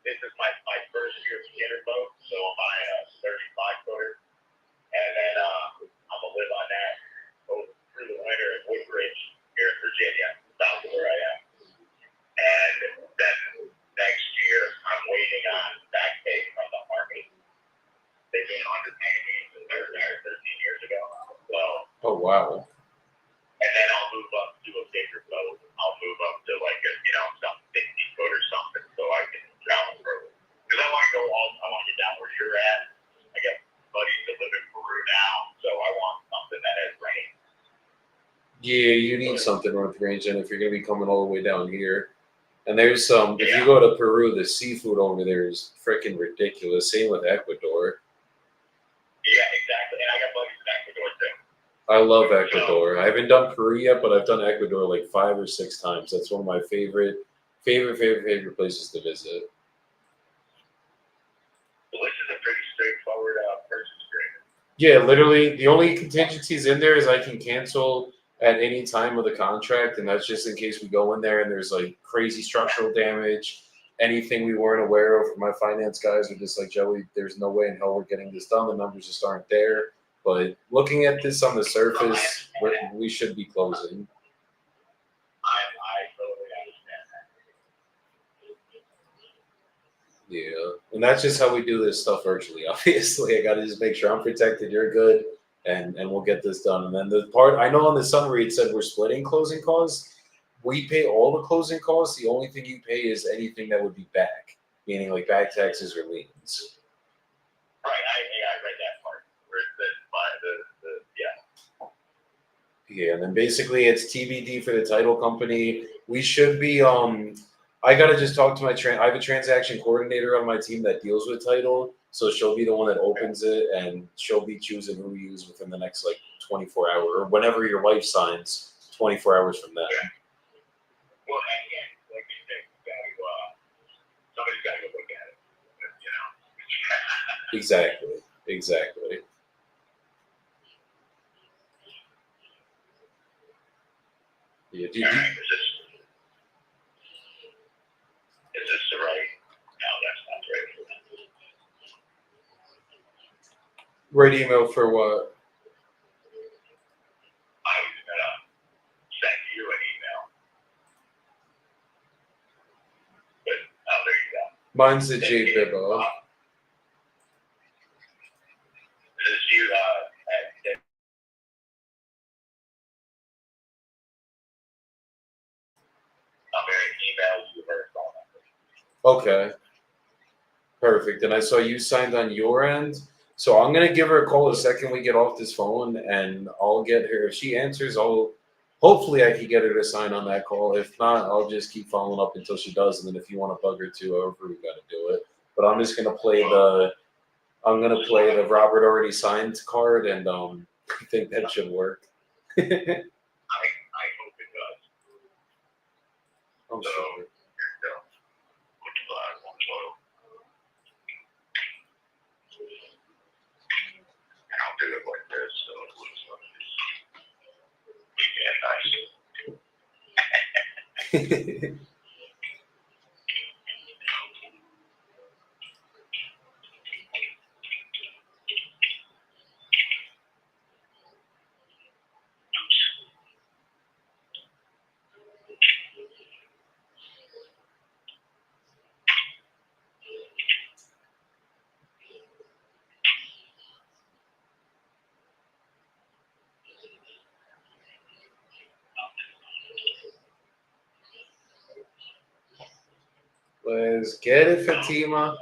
this is my first year beginner boat. So I'm on a 35-footer, and then I'm gonna live on that through the winter in Woodbridge here in Virginia, south of where I am. And then next year I'm waiting on back pay from the Army. They've been underpaying me since I retired 13 years ago. So. Oh, wow. And then I'll move up to a bigger boat. I'll move up to like some 60-foot or something, so I can travel further. Because I want to get down where you're at. I got buddies that live in Peru now, so I want something that has range. Yeah, you need something with range, and if you're gonna be coming all the way down here, and there's some. If you go to Peru, the seafood over there is freaking ridiculous. Same with Ecuador. Yeah, exactly. And I got buddies in Ecuador too. I love Ecuador. I haven't done Peru yet, but I've done Ecuador like 5 or 6 times. That's one of my favorite places to visit. Well, this is a pretty straightforward purchase agreement. Yeah, literally, the only contingencies in there is I can cancel at any time of the contract, and that's just in case we go in there and there's like crazy structural damage, anything we weren't aware of. My finance guys are just like, Joey, there's no way in hell we're getting this done. The numbers just aren't there. But looking at this on the surface, we should be closing. I totally understand that. Yeah, and that's just how we do this stuff virtually. Obviously, I got to just make sure I'm protected, you're good, and we'll get this done. And then the part, I know on the summary it said we're splitting closing costs. We pay all the closing costs. The only thing you pay is anything that would be back, meaning like back taxes or liens. Right, I read that part. Where it says Yeah, and then basically it's TBD for the title company. We should be I gotta just talk to I have a transaction coordinator on my team that deals with title, so she'll be the one that opens it, and she'll be choosing who we use within the next like 24 hours or whenever your wife signs. 24 hours from then. Well, again, like you said, somebody's got to go look at it. Exactly. Yeah, Is this the right? No, that's not right. Right email for what? I was gonna send you an email, but there you go. Mine's the J Bibbo. This is you. I'm gonna email you her phone number. Okay. Perfect. And I saw you signed on your end. So I'm gonna give her a call the second we get off this phone, and I'll get her. If she answers, hopefully I can get her to sign on that call. If not, I'll just keep following up until she does. And then if you want to bug her too, however we gotta do it. But I'm just gonna play the Robert already signed card, and I think that should work. I hope it does. I'm So, sure. here you go. And I'll do it like this, so it looks like nice. Let's get it, Fatima.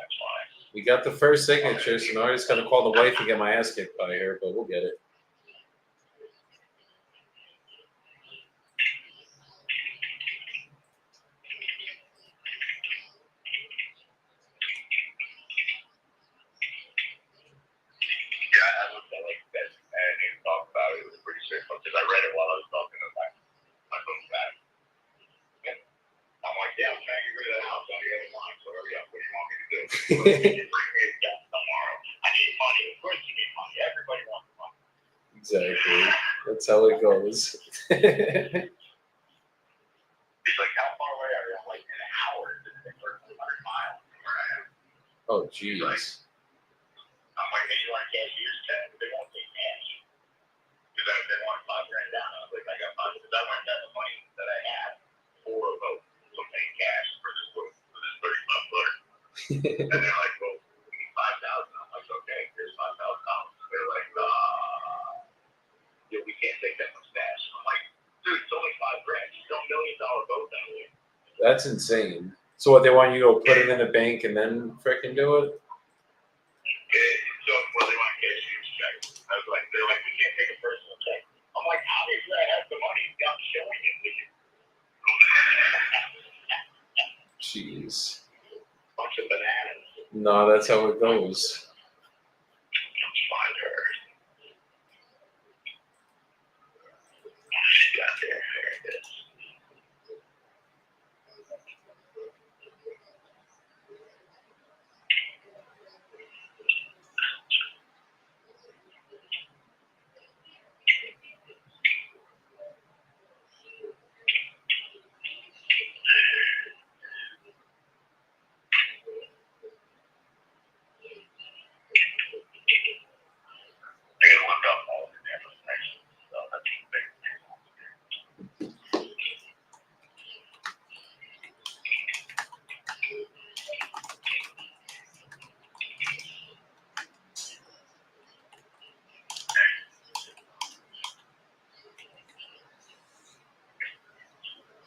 We got the first signature, so now I just got to call the wife and get my ass kicked by her, but we'll get it. Yeah, I looked at like that and they talked about it. It was pretty simple because I read it while I was talking to my phone back. I'm like, yeah, I'm trying to get rid of the house on the other line. So hurry up. What do you want me to do? Bring me a check tomorrow. I need money. Of course you need money. Everybody wants money. Exactly. That's how it goes. He's like, how far away are you? I'm like, in an hour. It's 100 miles from where I am. Oh, jeez. I'm like, hey, you want cashier's check? They won't take cash. Because they want $5,000 down. I was like, I got five. Because I went down the money that I had for a vote. So paying cash for this book, for this 35 footer. And they're like, well, we need 5,000. I'm like, okay, here's $5,000. They're like, yeah, we can't take that much cash. I'm like, dude, it's only $5,000. You don't $1 million vote that way. That's insane. So what, they want you to go put it in a bank and then frickin' do it? So, well, they want cashier's check. I was like, they're like, we can't take a personal check. I'm like, obviously I have the money. I'm showing it to you. Jeez. Bunch of bananas. No, that's how it goes. Let's find her. She got there. There it is. I gotta look up all the damn information. So that's the big thing.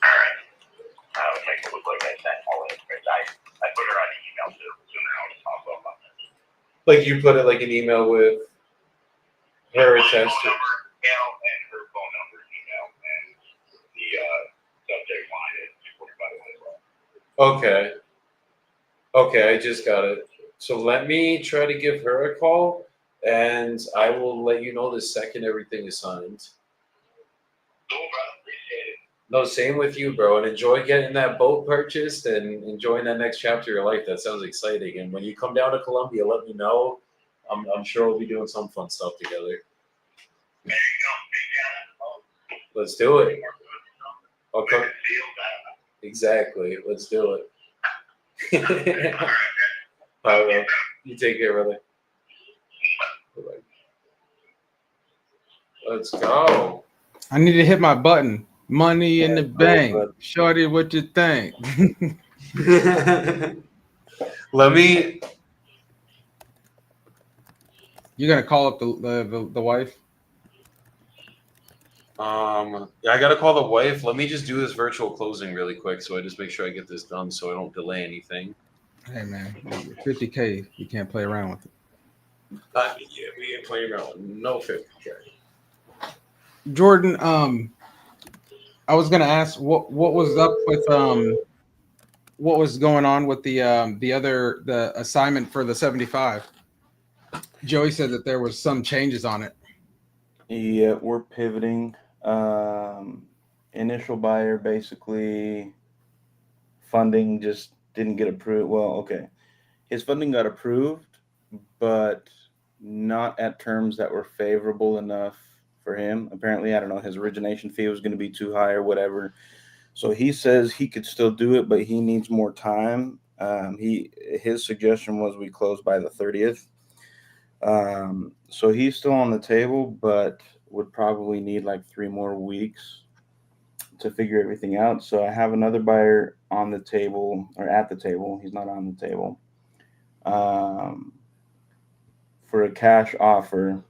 Alright. I'll make it look like I sent all the information. I put her on the email too. So now it's pop up on this. Like you put it like an email with her My attached phone to it. number, email, and her phone number, email, and the subject line is 245 as well. Okay. Okay, I just got it. So let me try to give her a call, and I will let you know the second everything is signed. Cool, bro. Appreciate it. No, same with you, bro. And enjoy getting that boat purchased and enjoying that next chapter of your life. That sounds exciting. And when you come down to Colombia, let me know. I'm sure we'll be doing some fun stuff together. There you go. Maybe Let's do it. Okay. Okay. Exactly. Let's do it. All right, bro. You take care, brother. Bye-bye. Let's go. I need to hit my button. Money in the Yeah, bank. but- Shorty, what you think? Let me. You gonna call up the wife? Yeah, I gotta call the wife. Let me just do this virtual closing really quick, so I just make sure I get this done, so I don't delay anything. Hey man, 50K. You can't play around with it. Yeah, we ain't playing around. No 50K. Jordan, I was gonna ask what was up with what was going on with the assignment for the 75. Joey said that there was some changes on it. Yeah, we're pivoting. Initial buyer basically funding just didn't get approved. Well, okay. His funding got approved, but not at terms that were favorable enough for him. Apparently, I don't know, his origination fee was going to be too high or whatever. So he says he could still do it, but he needs more time. His suggestion was we close by the 30th. So he's still on the table, but would probably need like 3 more weeks to figure everything out. So I have another buyer on the table, or at the table. He's not on the table. For a cash offer,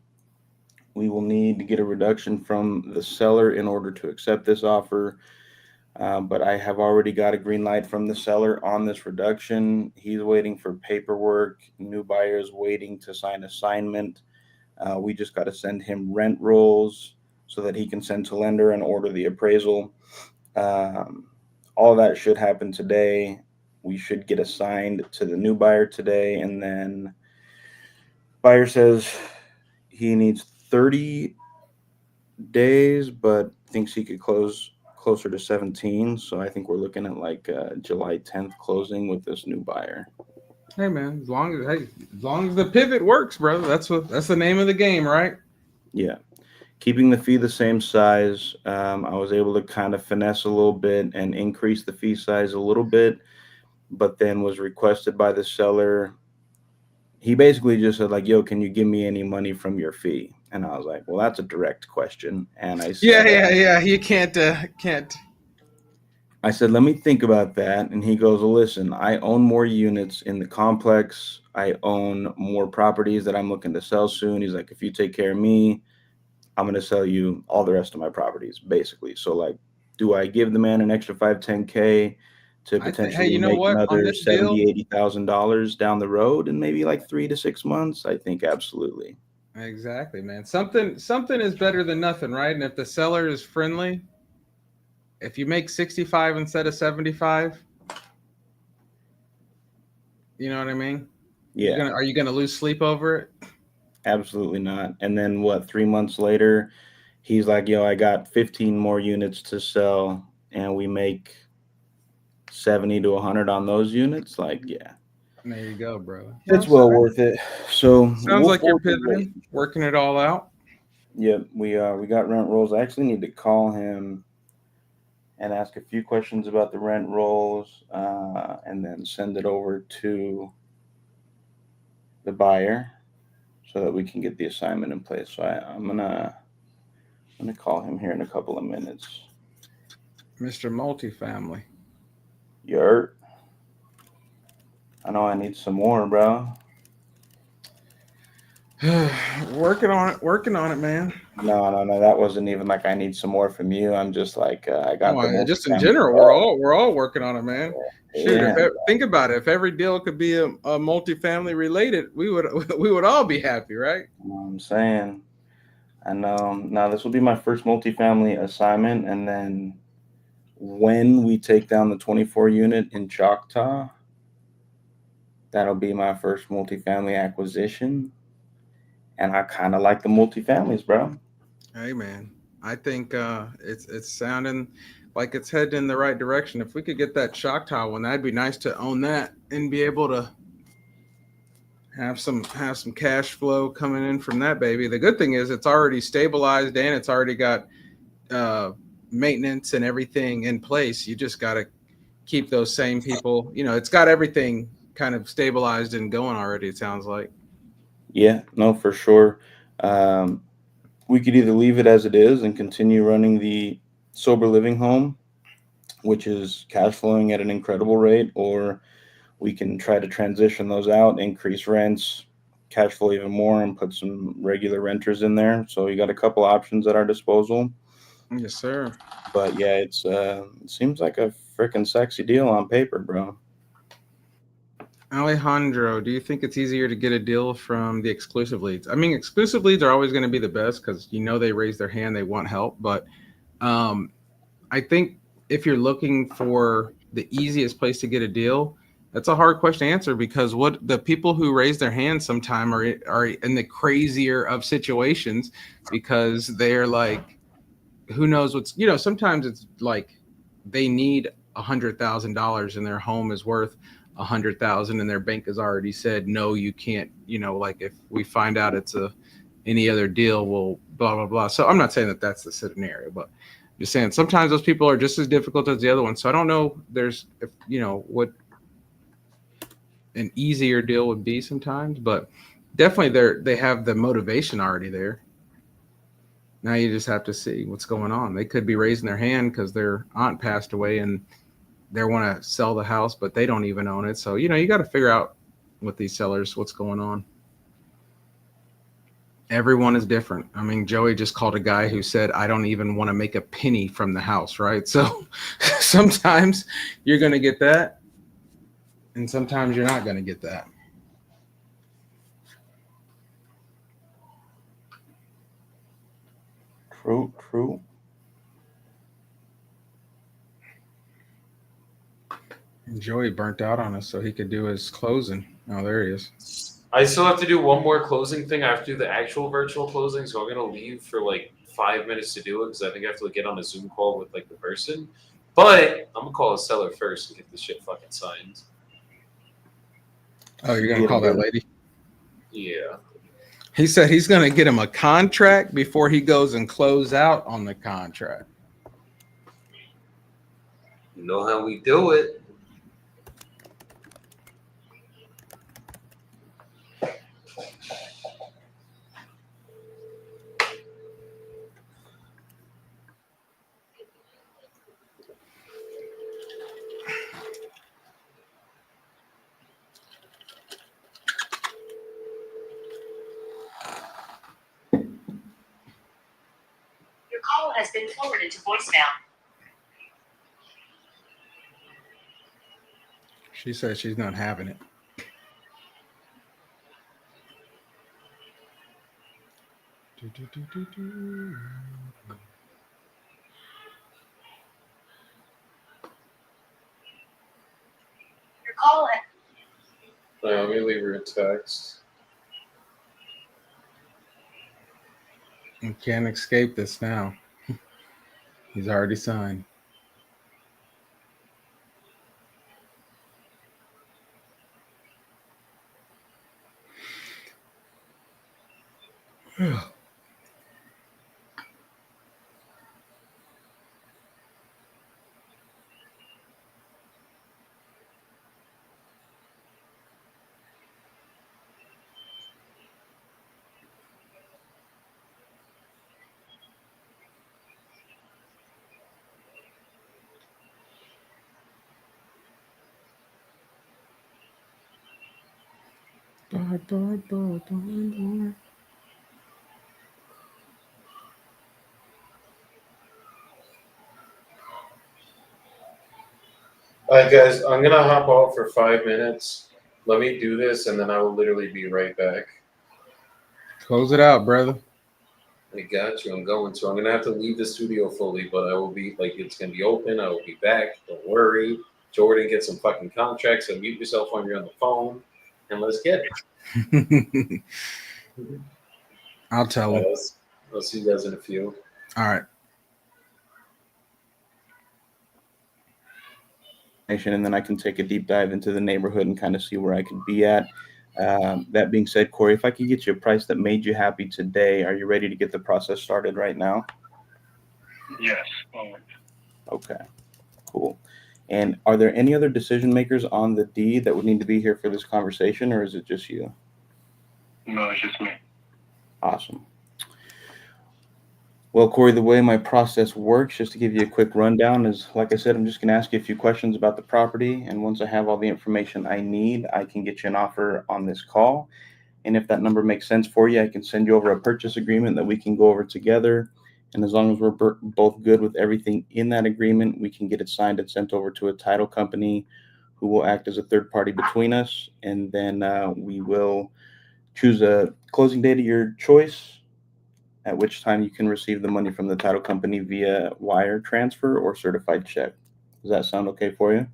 we will need to get a reduction from the seller in order to accept this offer. But I have already got a green light from the seller on this reduction. He's waiting for paperwork. New buyer's waiting to sign assignment. We just got to send him rent rolls so that he can send to lender and order the appraisal. All that should happen today. We should get assigned to the new buyer today, and then buyer says he needs 30 days, but thinks he could close closer to 17. So I think we're looking at like July 10th closing with this new buyer. Hey man, as long as the pivot works, bro, that's the name of the game, right? Yeah. Keeping the fee the same size. I was able to kind of finesse a little bit and increase the fee size a little bit, but then was requested by the seller. He basically just said like, yo, can you give me any money from your fee? And I was like, well, that's a direct question. And I said, Yeah. You can't. I said, let me think about that. And he goes, well, listen, I own more units in the complex. I own more properties that I'm looking to sell soon. He's like, if you take care of me, I'm going to sell you all the rest of my properties, basically. So, like, do I give the man an extra 10K to potentially hey, you know make what? On another this deal, $80,000 down the road in maybe like 3 to 6 months? I think absolutely. exactly, man. Something is better than nothing, right? And if the seller is friendly, if you make 65 instead of 75, you know what I mean? Yeah, Are you gonna lose sleep over it? absolutely not. And then what, 3 months later, he's like, yo, I got 15 more units to sell, and we make 70 to 100 on those units. Like, yeah, There you go, bro. it's well worth it. So Sounds like you're pivoting, working it all out. Yep, we got rent rolls. I actually need to call him and ask a few questions about the rent rolls, and then send it over to the buyer so that we can get the assignment in place. So I'm gonna call him here in a couple of minutes. Mr. Multifamily. Yurt. I know I need some more, bro. Working on it, man. No. That wasn't even like I need some more from you. I'm just like I got the Just in multifamily general, role. we're all working on it, man. Shoot, Yeah, think about it. If every deal could be a multifamily related, we would all be happy, right? you know what I'm saying. I know. Now this will be my first multifamily assignment, and then when we take down the 24 unit in Choctaw, that'll be my first multifamily acquisition. And I kind of like the multifamilies, bro. Hey, man, I think it's sounding like it's heading in the right direction. If we could get that Choctaw one, that'd be nice to own that and be able to have some cash flow coming in from that baby. The good thing is it's already stabilized and it's already got maintenance and everything in place. You just got to keep those same people. You know, it's got everything kind of stabilized and going already. It sounds like. Yeah, no, for sure. We could either leave it as it is and continue running the sober living home, which is cash flowing at an incredible rate, or we can try to transition those out, increase rents, cash flow even more, and put some regular renters in there. So you got a couple options at our disposal. Yes, sir. But yeah, it seems like a freaking sexy deal on paper, bro. Alejandro, do you think it's easier to get a deal from the exclusive leads? I mean, exclusive leads are always going to be the best because they raise their hand, they want help. But I think if you're looking for the easiest place to get a deal, that's a hard question to answer because what the people who raise their hands sometime are in the crazier of situations because they're like, who knows what's, sometimes it's like they need $100,000 and their home is worth 100,000 and their bank has already said, no, you can't, like if we find out it's any other deal, we'll blah, blah, blah. So I'm not saying that that's the scenario, but just saying sometimes those people are just as difficult as the other ones. So I don't know what an easier deal would be sometimes, but definitely they have the motivation already there. Now you just have to see what's going on. They could be raising their hand because their aunt passed away and they want to sell the house, but they don't even own it. So, you got to figure out with these sellers what's going on. Everyone is different. I mean, Joey just called a guy who said, I don't even want to make a penny from the house, right? So sometimes you're going to get that, and sometimes you're not going to get that. True. Joey burnt out on us so he could do his closing. Oh, there he is. I still have to do one more closing thing. I have to do the actual virtual closing, so I'm gonna leave for like 5 minutes to do it because I think I have to get on a Zoom call with like the person. But I'm gonna call a seller first and get this shit fucking signed. Oh, you're going to call that lady? Yeah. He said he's going to get him a contract before he goes and close out on the contract. You know how we do it. Your call has been forwarded to voicemail. She said she's not having it. Your call has... Let me leave her a text. You can't escape this now. He's already signed. Alright guys, I'm gonna hop off for 5 minutes. Let me do this and then I will literally be right back. Close it out, brother. I got you. I'm going to. I'm gonna have to leave the studio fully, but I will be like it's gonna be open. I will be back. Don't worry. Jordan, get some fucking contracts. So mute yourself when you're on the phone, and let's get it. I'll tell him. I'll see you guys in a few. All right. And then I can take a deep dive into the neighborhood and kind of see where I could be at. That being said, Corey, if I could get you a price that made you happy today, are you ready to get the process started right now? Yes. Okay, cool. And are there any other decision makers on the deed that would need to be here for this conversation, or is it just you? No, it's just me. Awesome. Well, Corey, the way my process works, just to give you a quick rundown, is like I said, I'm just going to ask you a few questions about the property. And once I have all the information I need, I can get you an offer on this call. And if that number makes sense for you, I can send you over a purchase agreement that we can go over together. And as long as we're both good with everything in that agreement, we can get it signed and sent over to a title company who will act as a third party between us. And then we will choose a closing date of your choice, at which time you can receive the money from the title company via wire transfer or certified check. Does that sound okay for you?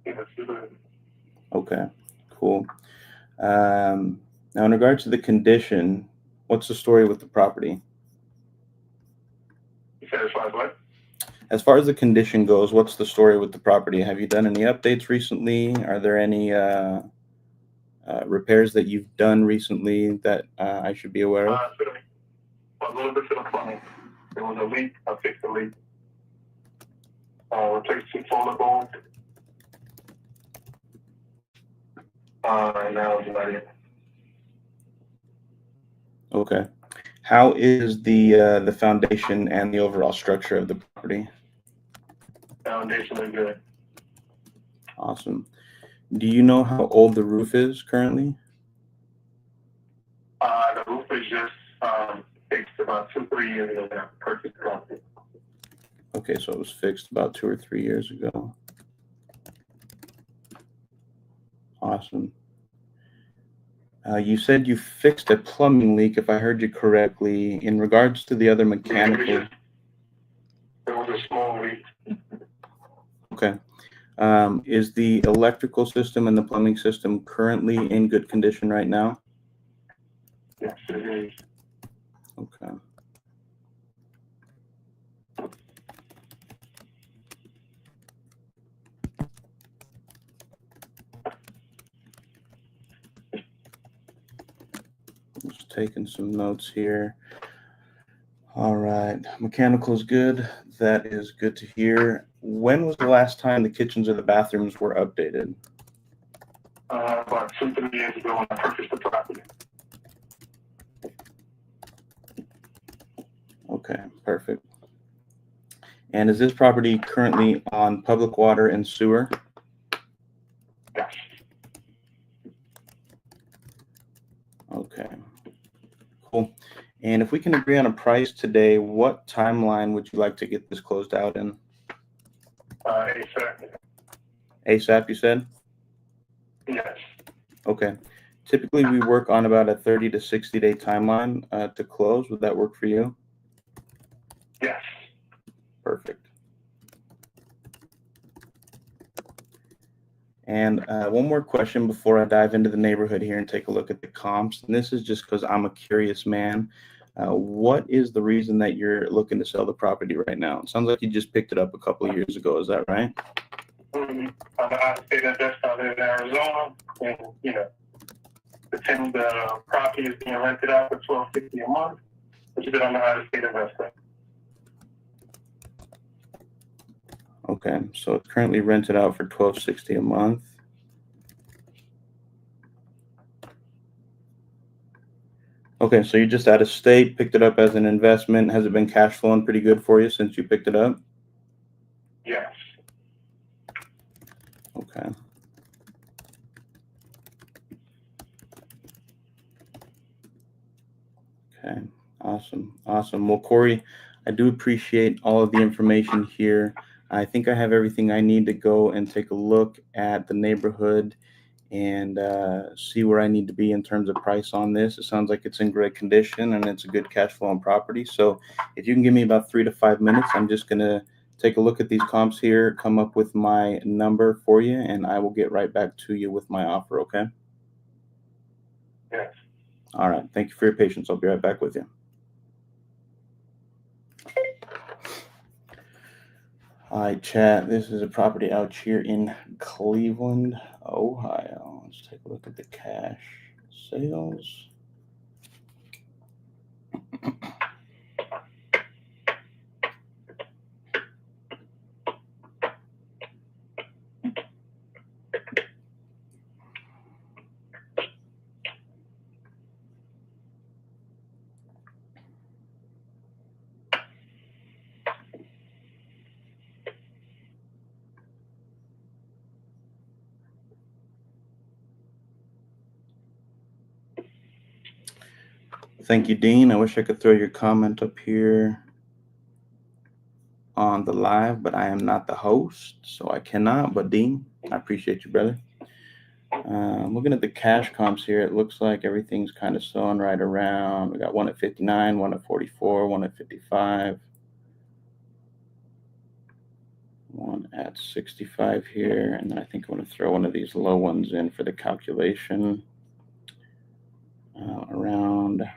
Yes, it is. Okay, cool. Now, in regards to the condition, what's the story with the property? You satisfied what? As far as the condition goes, what's the story with the property? Have you done any updates recently? Are there any repairs that you've done recently that I should be aware of? A little bit to the plumbing. There was a leak. I fixed the leak. Replaced two toilet bowls. And now it's ready. Okay. How is the foundation and the overall structure of the property? Foundation is good. Awesome. Do you know how old the roof is currently? I the roof is just fixed about 2-3 years ago. Now, purchased the property. Okay, so it was fixed about 2 or 3 years ago. Awesome. You said you fixed a plumbing leak, if I heard you correctly. In regards to the other mechanical, It was a small leak. okay. Is the electrical system and the plumbing system currently in good condition right now? Yes, it is. Okay. Just taking some notes here. All right. Mechanical is good. That is good to hear. When was the last time the kitchens or the bathrooms were updated? About 2-3 years ago when I purchased the property. Okay, perfect. And is this property currently on public water and sewer? Yes. Okay, cool. And if we can agree on a price today, what timeline would you like to get this closed out in? ASAP. ASAP, you said? Yes. Okay. Typically, we work on about a 30 to 60 day timeline to close. Would that work for you? Yes. Perfect. And one more question before I dive into the neighborhood here and take a look at the comps. And this is just because I'm a curious man. What is the reason that you're looking to sell the property right now? It sounds like you just picked it up a couple of years ago. Is that right? I'm out of state investor. I live in Arizona, and the property is being rented out for $12.50 a month, which is I'm an out of state investor. Okay, so it's currently rented out for $12.60 a month. Okay, so you're just out of state, picked it up as an investment. Has it been cash flowing pretty good for you since you picked it up? Yes. Okay. Okay, awesome. Well, Corey, I do appreciate all of the information here. I think I have everything I need to go and take a look at the neighborhood and see where I need to be in terms of price on this. It sounds like it's in great condition and it's a good cash flowing property. So if you can give me about 3 to 5 minutes, I'm just going to take a look at these comps here, come up with my number for you, and I will get right back to you with my offer, okay? Yes. All right. Thank you for your patience. I'll be right back with you. All right, chat. This is a property out here in Cleveland, Ohio. Let's take a look at the cash sales. Thank you, Dean. I wish I could throw your comment up here on the live, but I am not the host, so I cannot. But Dean, I appreciate you, brother. Looking at the cash comps here, it looks like everything's kind of selling right around. We got one at 59, one at 44, one at 55, one at 65 here, and then I think I'm going to throw one of these low ones in for the calculation. Around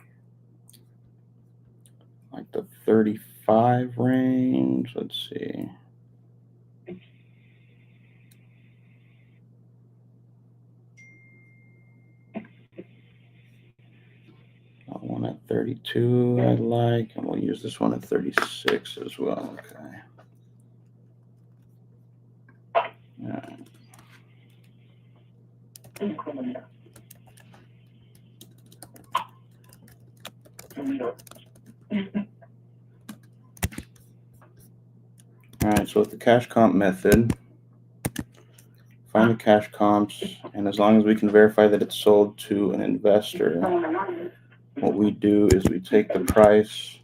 like the 35 range. Let's see. One at 32 I like, and we'll use this one at 36 as well. Okay. All right. All right, so with the cash comp method, find the cash comps, and as long as we can verify that it's sold to an investor, what we do is we take the price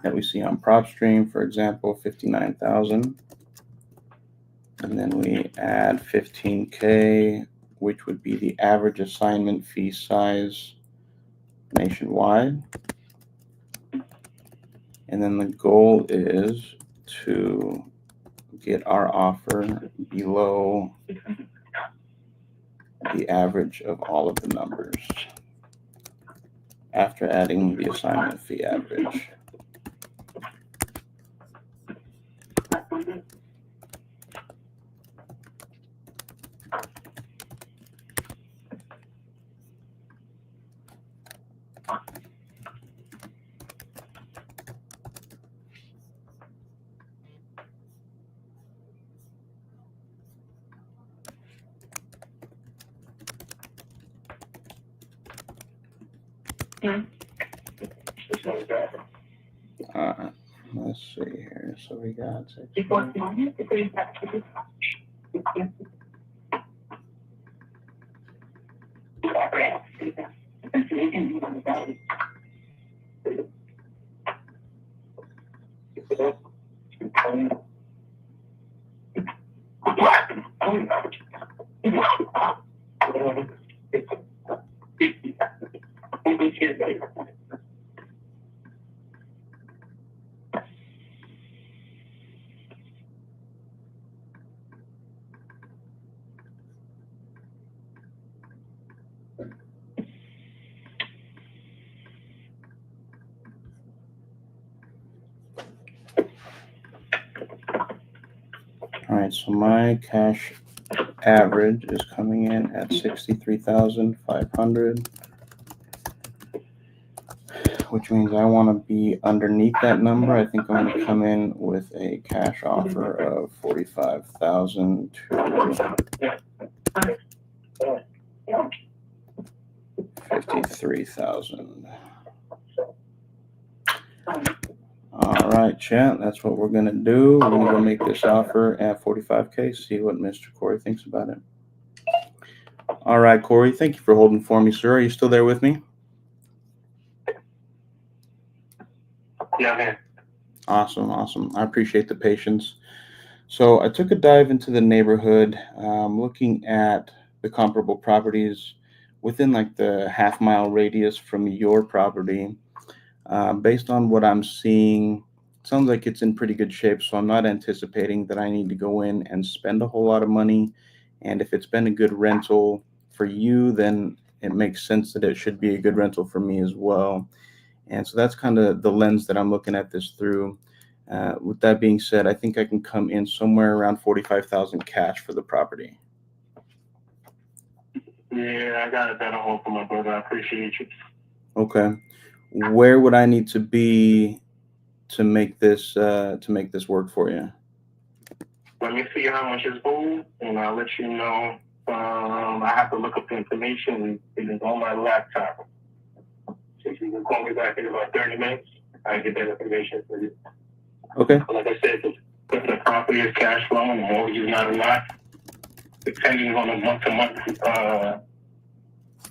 that we see on PropStream, for example, 59,000, and then we add 15K, which would be the average assignment fee size nationwide. And then the goal is to get our offer below the average of all of the numbers after adding the assignment fee average. Let's see here. So we got 6. All right, so my cash average is coming in at 63,500, which means I want to be underneath that number. I think I'm going to come in with a cash offer of 45,000 to 53,000. All right, chat, that's what we're going to do. We're going to go make this offer at 45K, see what Mr. Corey thinks about it. All right, Corey, thank you for holding for me, sir. Are you still there with me? Yeah, man. Awesome. I appreciate the patience. So I took a dive into the neighborhood, looking at the comparable properties within like the half-mile radius from your property. Based on what I'm seeing, it sounds like it's in pretty good shape, so I'm not anticipating that I need to go in and spend a whole lot of money. And if it's been a good rental for you, then it makes sense that it should be a good rental for me as well. And so that's kind of the lens that I'm looking at this through. With that being said, I think I can come in somewhere around 45,000 cash for the property. Yeah, I got a better offer, my brother. I appreciate you. Okay. Where would I need to be to make this work for you? Let me see how much is owed, and I'll let you know. I have to look up the information. It is on my laptop. So if you can call me back in about 30 minutes, I get that information for you. Okay. But like I said, if the property is cash flow and the mortgage is not a lot, depending on a month-to-month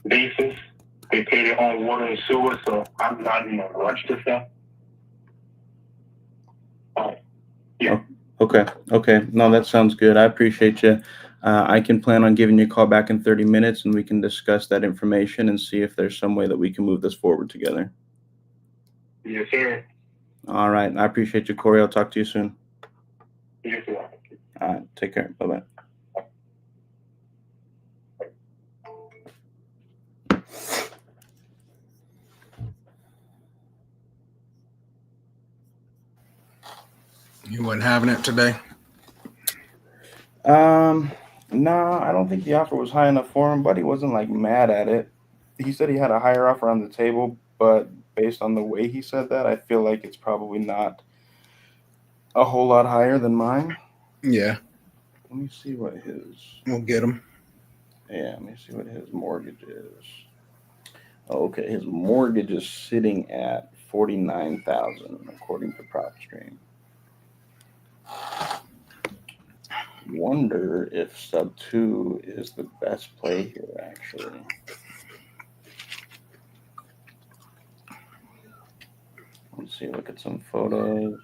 basis, they pay their own water and sewer, so I'm not in a rush to sell. Yeah. Okay. No, that sounds good. I appreciate you. I can plan on giving you a call back in 30 minutes, and we can discuss that information and see if there's some way that we can move this forward together. Yes, sir. All right. I appreciate you, Corey. I'll talk to you soon. Yes, sir. All right. Take care. Bye-bye. You wasn't having it today? No, I don't think the offer was high enough for him, but he wasn't like mad at it. He said he had a higher offer on the table, but based on the way he said that, I feel like it's probably not a whole lot higher than mine. Yeah. Let me see what his. We'll get him. Yeah, let me see what his mortgage is. Okay, his mortgage is sitting at 49,000 according to PropStream. Wonder if sub 2 is the best play here, actually. Let's see, look at some photos.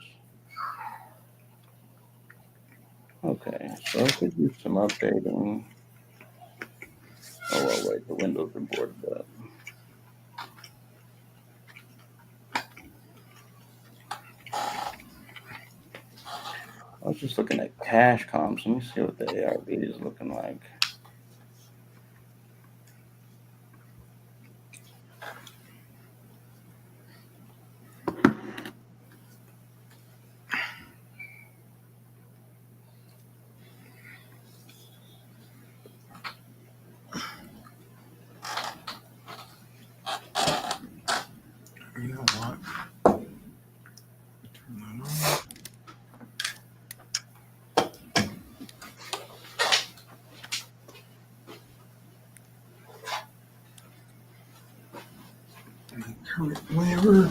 Okay, so I could use some updating. Oh, well, wait, the windows are boarded up. I was just looking at cash comps. Let me see what the ARV is looking like. You know what? Turn that on. Current waiver.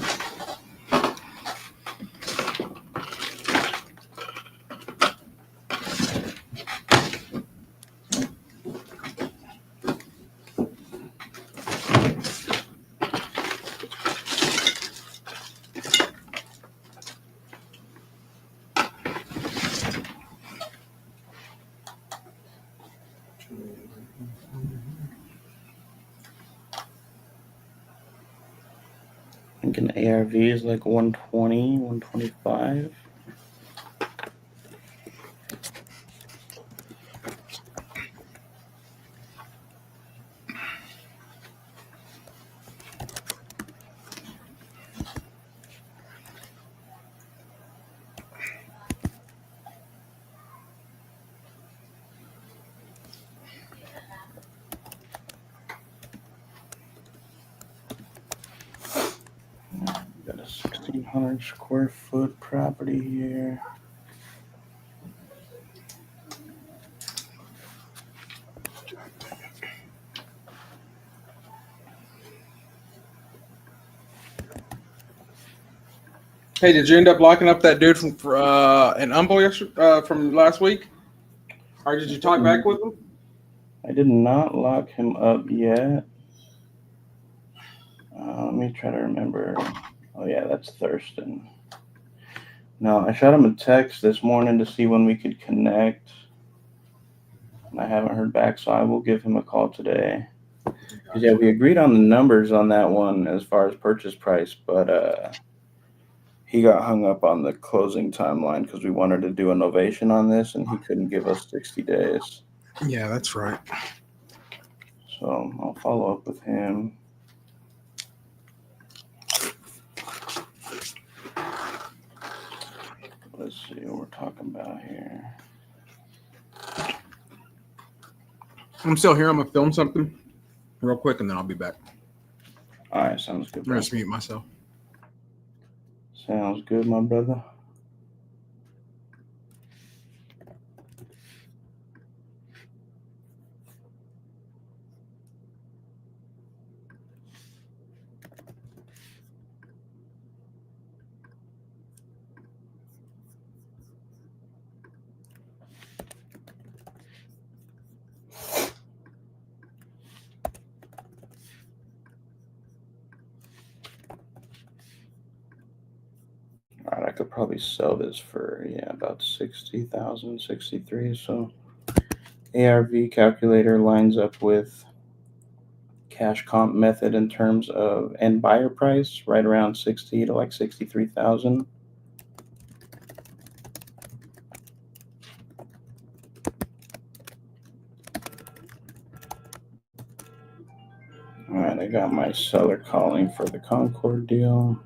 I think an ARV is like 120, 125. Got a 1,600 square foot property here. Hey, did you end up locking up that dude from an Umbo yesterday, from last week? Or did you talk back with him? I did not lock him up yet. Let me try to remember. Oh, yeah, that's Thurston. No, I shot him a text this morning to see when we could connect. And I haven't heard back, so I will give him a call today. Because, yeah, we agreed on the numbers on that one as far as purchase price, but he got hung up on the closing timeline because we wanted to do a novation on this, and he couldn't give us 60 days. Yeah, that's right. So I'll follow up with him. Let's see what we're talking about here. I'm still here. I'm going to film something real quick, and then I'll be back. All right, sounds good, I'm bro. going to mute myself. Sounds good, my brother. All right, I could probably sell this for, about 60,000, 63. So ARV calculator lines up with cash comp method in terms of end buyer price, right around 60 to like 63,000. All right, I got my seller calling for the Concord deal.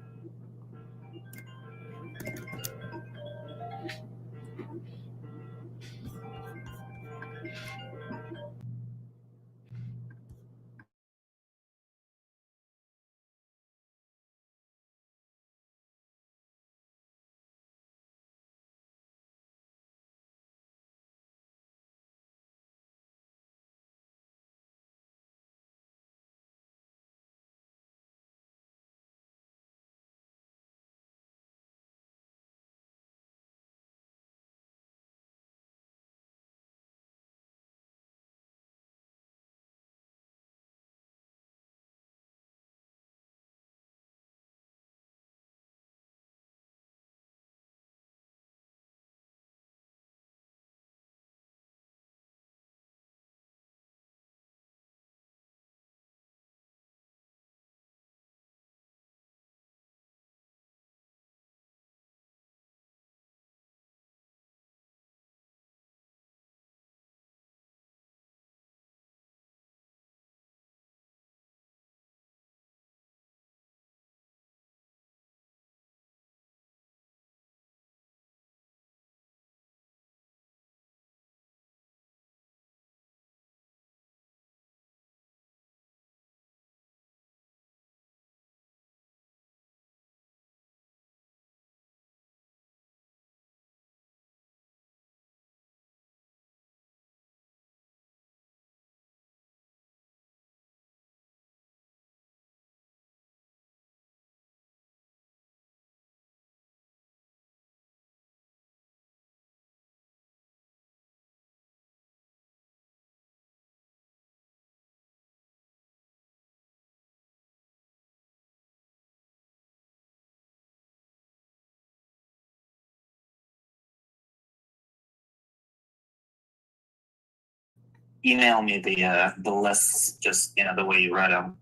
email me the lists, just the way you read them.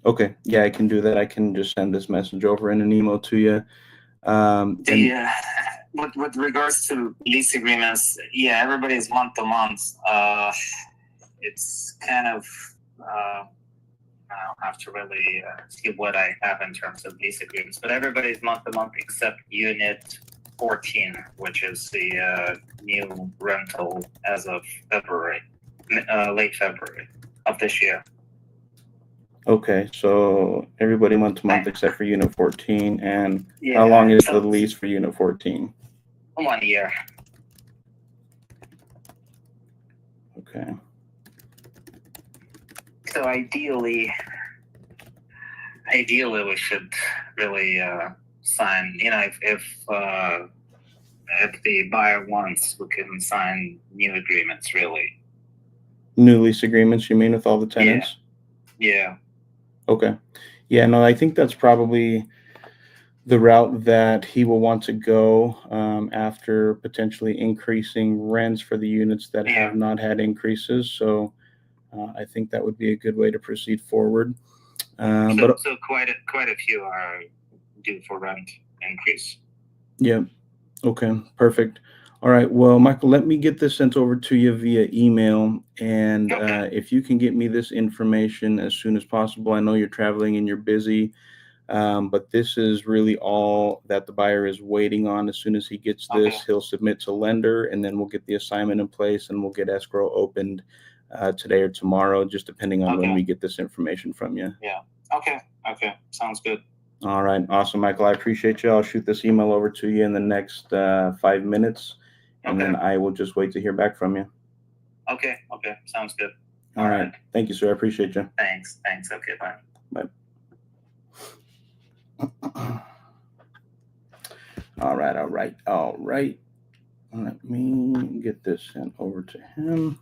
Okay, yeah, I can do that. I can just send this message over in an email to you. With regards to lease agreements, yeah, everybody's month to month. It's kind of I don't have to really see what I have in terms of lease agreements, but everybody's month to month except Unit 14, which is the new rental as of February, late February of this year. Okay, so everybody month to month except for Unit 14. And Yeah, how long is so the lease for Unit 14? 1 year. Okay. So ideally we should really sign. If the buyer wants, we can sign new agreements. Really. New lease agreements, you mean, with all the tenants? Yeah. Okay. Yeah, no, I think that's probably the route that he will want to go after potentially increasing rents for the units that have not had increases. So I think that would be a good way to proceed forward. So quite a few are due for rent increase. Yeah. Okay. Perfect. All right. Well, Michael, let me get this sent over to you via email. And if you can get me this information as soon as possible, I know you're traveling and you're busy. But this is really all that the buyer is waiting on. As soon as he gets this, he'll submit to lender, and then we'll get the assignment in place, and we'll get escrow opened today or tomorrow, just depending on when we get this information from you. Yeah. Okay. Sounds good. All right. Awesome, Michael. I appreciate you. I'll shoot this email over to you in the next 5 minutes, and then I will just wait to hear back from you. Okay. Sounds good. All right. Thank you, sir. I appreciate you. Thanks. Okay, bye. Bye. All right. Let me get this sent over to him.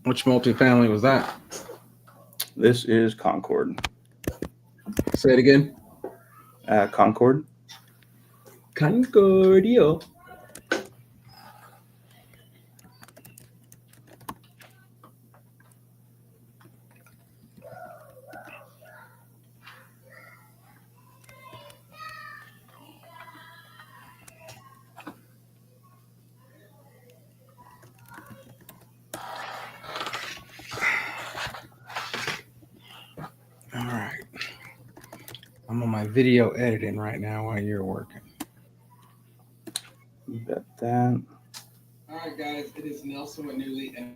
Which multifamily was that? This is Concord. Say it again. Concord. Concordio. All right. I'm on my video editing right now while you're working. You got that. All right, guys. It is Nelson with Newleey. And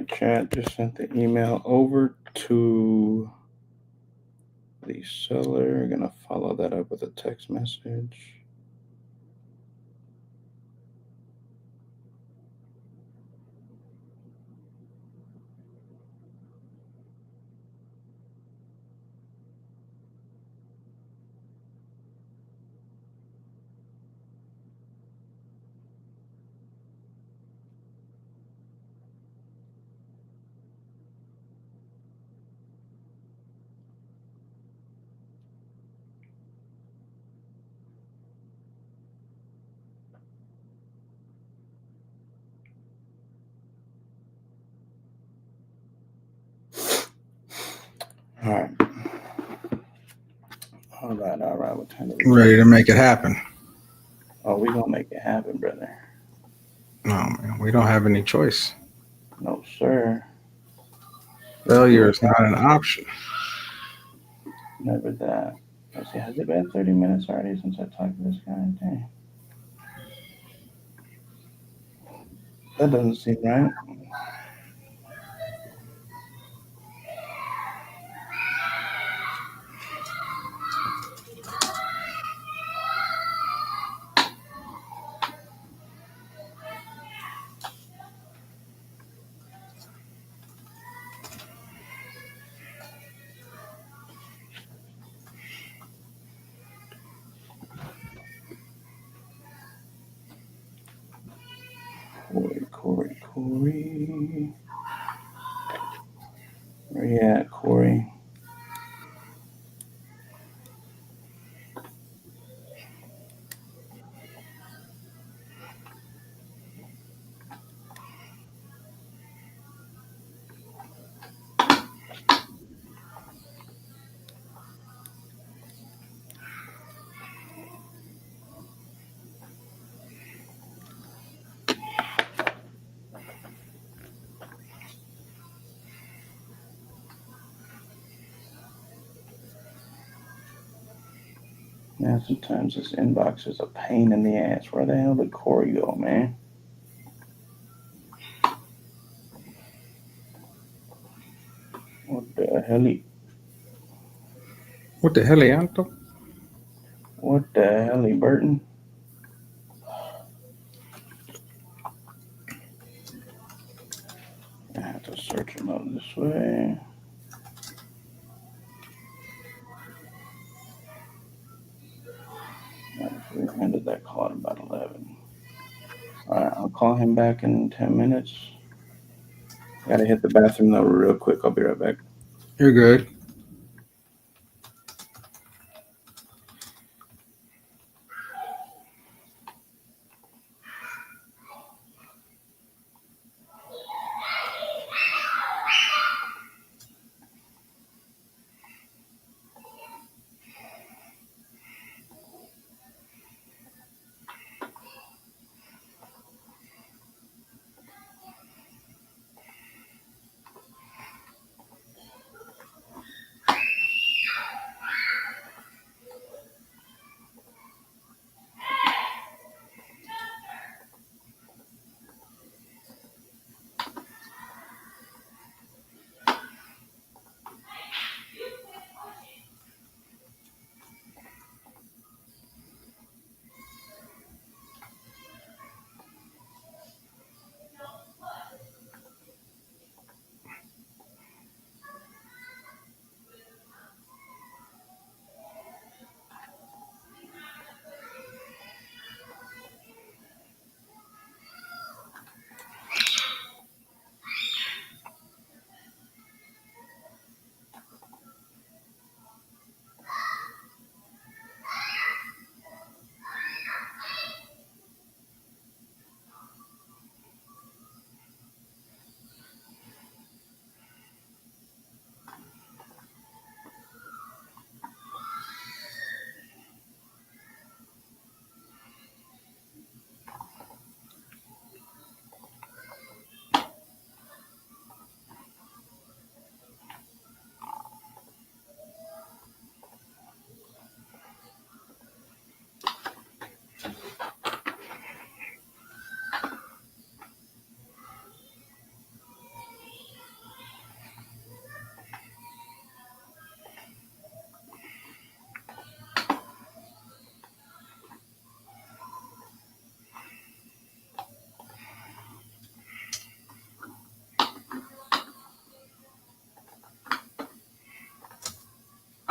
right, chat. Just sent the email over to the seller. Gonna follow that up with a text message. All right. All right. What time is it? Ready to make it happen. Oh, we gonna make it happen, brother. No, man, we don't have any choice. No, sir. Failure is not an option. Never that. Let's see. Has it been 30 minutes already since I talked to this guy? Dang. That doesn't seem right. Corey. Where you at, Corey? Yeah, sometimes this inbox is a pain in the ass. Where the hell did Corey go, man? What the hell? What the hell, Anto? What the hell, Burton? I have to search him out this way. We ended that call at about 11. All right, I'll call him back in 10 minutes. Gotta hit the bathroom though, real quick. I'll be right back. You're good.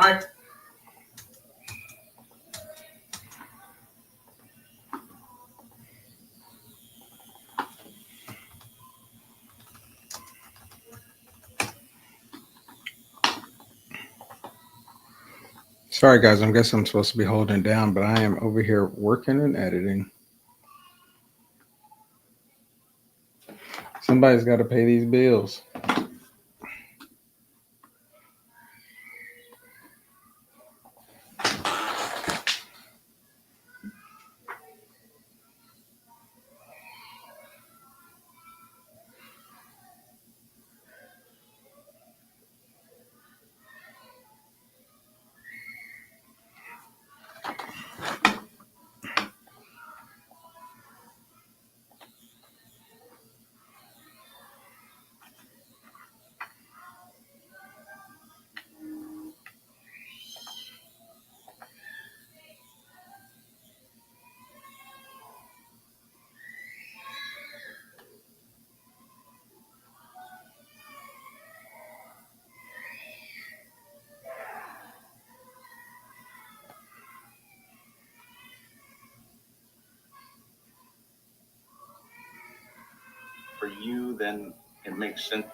All right. Sorry, guys. I guess I'm supposed to be holding it down, but I am over here working and editing. Somebody's got to pay these bills. For you, then it makes sense.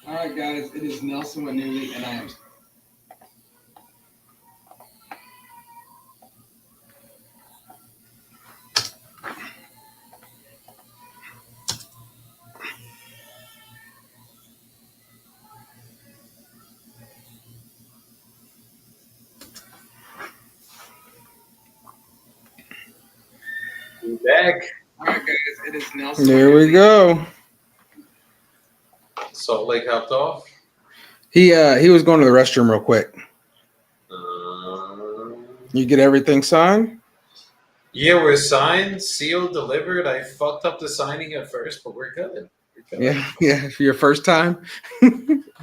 All right, guys. It is Nelson with Newleey, and I am. You back? All right, guys. It is Nelson. There we go. Salt Lake hopped off. He was going to the restroom real quick. You get everything signed? Yeah, we're signed, sealed, delivered. I fucked up the signing at first, but we're good. Yeah. For your first time.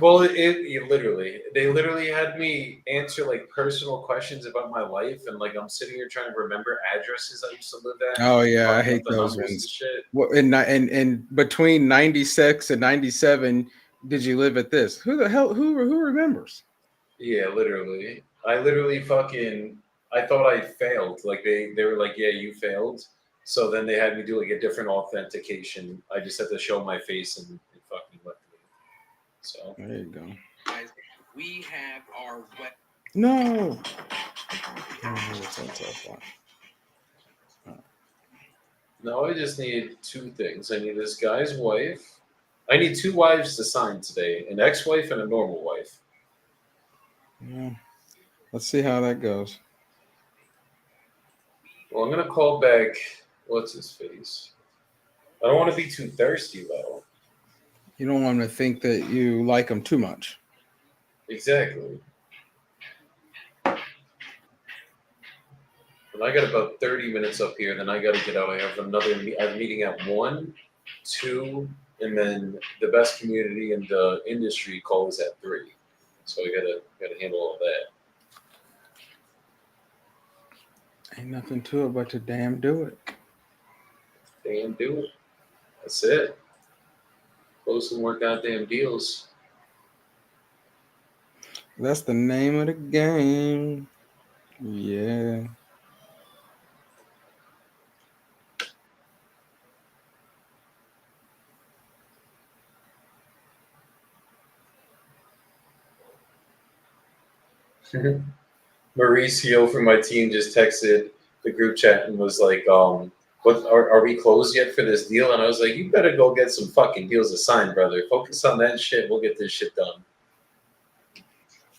Well, it literally, they literally had me answer like personal questions about my life, and like I'm sitting here trying to remember addresses I used to live at. Oh yeah, I fucking hate up the those numbers and ones. shit. Well, and between 96 and 97, did you live at this? Who the hell? Who remembers? Yeah, literally. I literally fucking. I thought I failed. Like they were like, yeah, you failed. So then they had me do like a different authentication. I just had to show my face and it fucking let me. So There you go. Guys, we have our wet. No. no, I just need two things. I need this guy's wife. I need two wives to sign today: an ex-wife and a normal wife. Yeah. Let's see how that goes. Well, I'm gonna call back. What's his face? I don't want to be too thirsty though. You don't want to think that you like them too much. Exactly. And I got about 30 minutes up here. Then I got to get out. I have I have a meeting at 1, 2, and then the best community in the industry call is at 3. So I gotta handle all that. Ain't nothing to it but to damn do it. Damn, do it. That's it. Close some more goddamn deals. That's the name of the game. Yeah. Mauricio from my team just texted the group chat and was like, what are we closed yet for this deal? And I was like, you better go get some fucking deals assigned, brother. Focus on that shit. We'll get this shit done.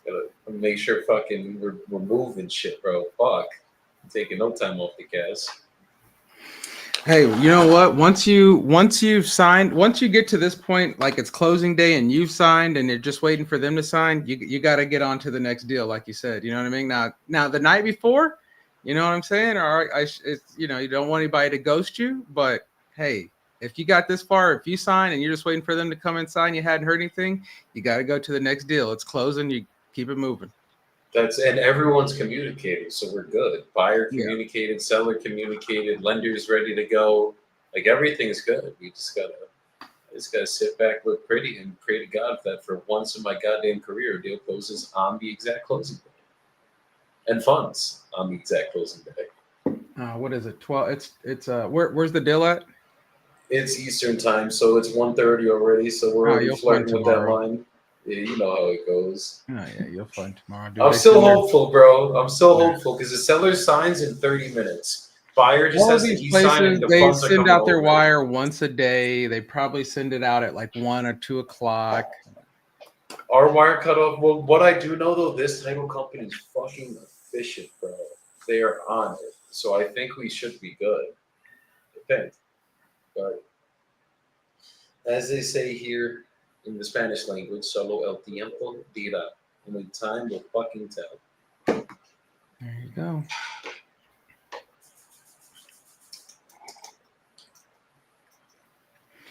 Gotta make sure fucking we're moving shit, bro. Fuck. I'm taking no time off the gas. Hey, you know what? Once you've signed, once you get to this point, like it's closing day and you've signed and you're just waiting for them to sign, you got to get on to the next deal, like you said. You know what I mean? Now the night before, you know what I'm saying? Or it's, you know, you don't want anybody to ghost you, but hey, if you got this far, if you sign and you're just waiting for them to come and sign, you hadn't heard anything, you got to go to the next deal. It's closing. You keep it moving. And everyone's communicating, so we're good. Buyer Yeah. communicated, seller communicated, lender's ready to go. Like everything's good. We just gotta sit back, look pretty, and pray to God that for once in my goddamn career, a deal closes on the exact closing day, and funds on the exact closing day. What is it? 12. It's where's the deal at? It's Eastern time, so it's 1:30 already. So we're Oh, already you'll find flirting with that tomorrow. line. Yeah, you know how it goes. Oh yeah, you'll find tomorrow. Dude, I'm they still send their- hopeful, bro. I'm still hopeful because the seller signs in 30 minutes. Buyer just all of has to these e-sign places, and the they funds are send coming out their over. wire once a day. They probably send it out at like 1 or 2 o'clock. Our wire cutoff. Well, what I do know though, this title company is fucking efficient, bro. They are on it, so I think we should be good. Depends, but as they say here in the Spanish language, solo el tiempo dirá. Only time will fucking tell. There you go.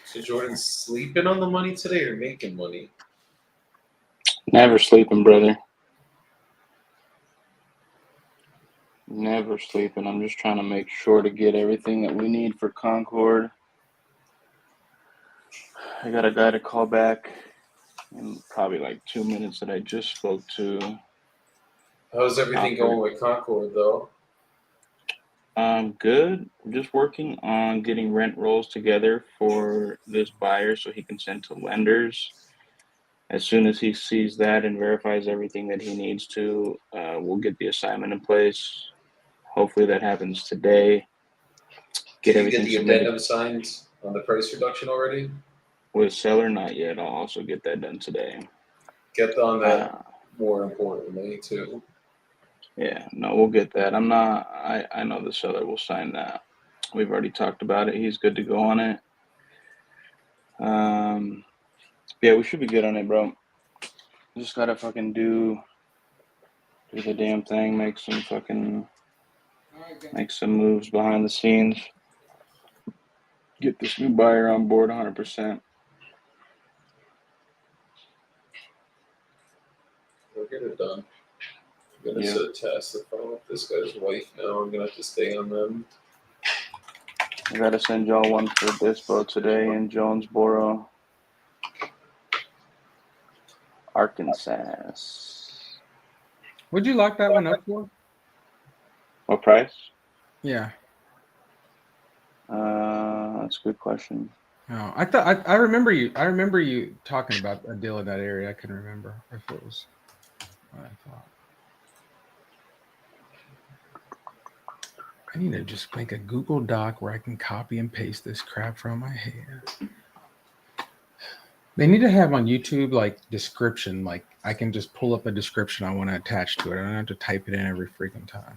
So Jordan's sleeping on the money today or making money? Never sleeping, brother. Never sleeping. I'm just trying to make sure to get everything that we need for Concord. I got a guy to call back in probably like 2 minutes that I just spoke to. How's everything going with Concord though? Good. I'm just working on getting rent rolls together for this buyer so he can send to lenders. As soon as he sees that and verifies everything that he needs to, we'll get the assignment in place. Hopefully that happens today. Did you get the submitted. addendum signed on the price reduction already? With seller, not yet. I'll also get that done today. Get on that more importantly too. Yeah, no, we'll get that. I know the seller will sign that. We've already talked about it. He's good to go on it. Yeah, we should be good on it, bro. Just gotta fucking do the damn thing, make some moves behind the scenes. Get this new buyer on board 100%. We'll get it done. I'm gonna set a task to follow up this guy's wife now. I'm gonna have to stay on them. I gotta send y'all one for Dispo today in Jonesboro, Arkansas. Would you lock that one up for? What price? Yeah. That's a good question. No, I remember you talking about a deal in that area. I couldn't remember if it was what I thought. I need to just make a Google Doc where I can copy and paste this crap from my head. They need to have on YouTube like description, like I can just pull up a description I want to attach to it. I don't have to type it in every freaking time.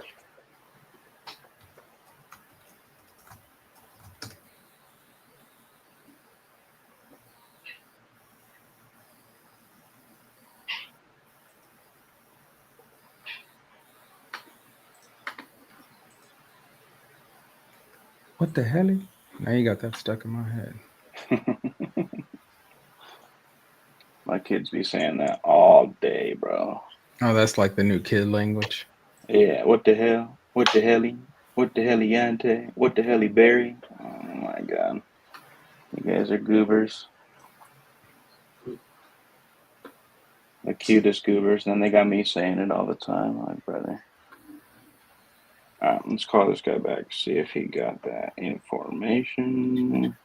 What the hell? Now you got that stuck in my head. My kids be saying that all day, bro. Oh, that's like the new kid language. Yeah, what the hell? What the helly? What the helliante? What the helly berry? Oh my god. You guys are goobers. The cutest goobers. And then they got me saying it all the time. Like, brother. Alright, let's call this guy back, see if he got that information.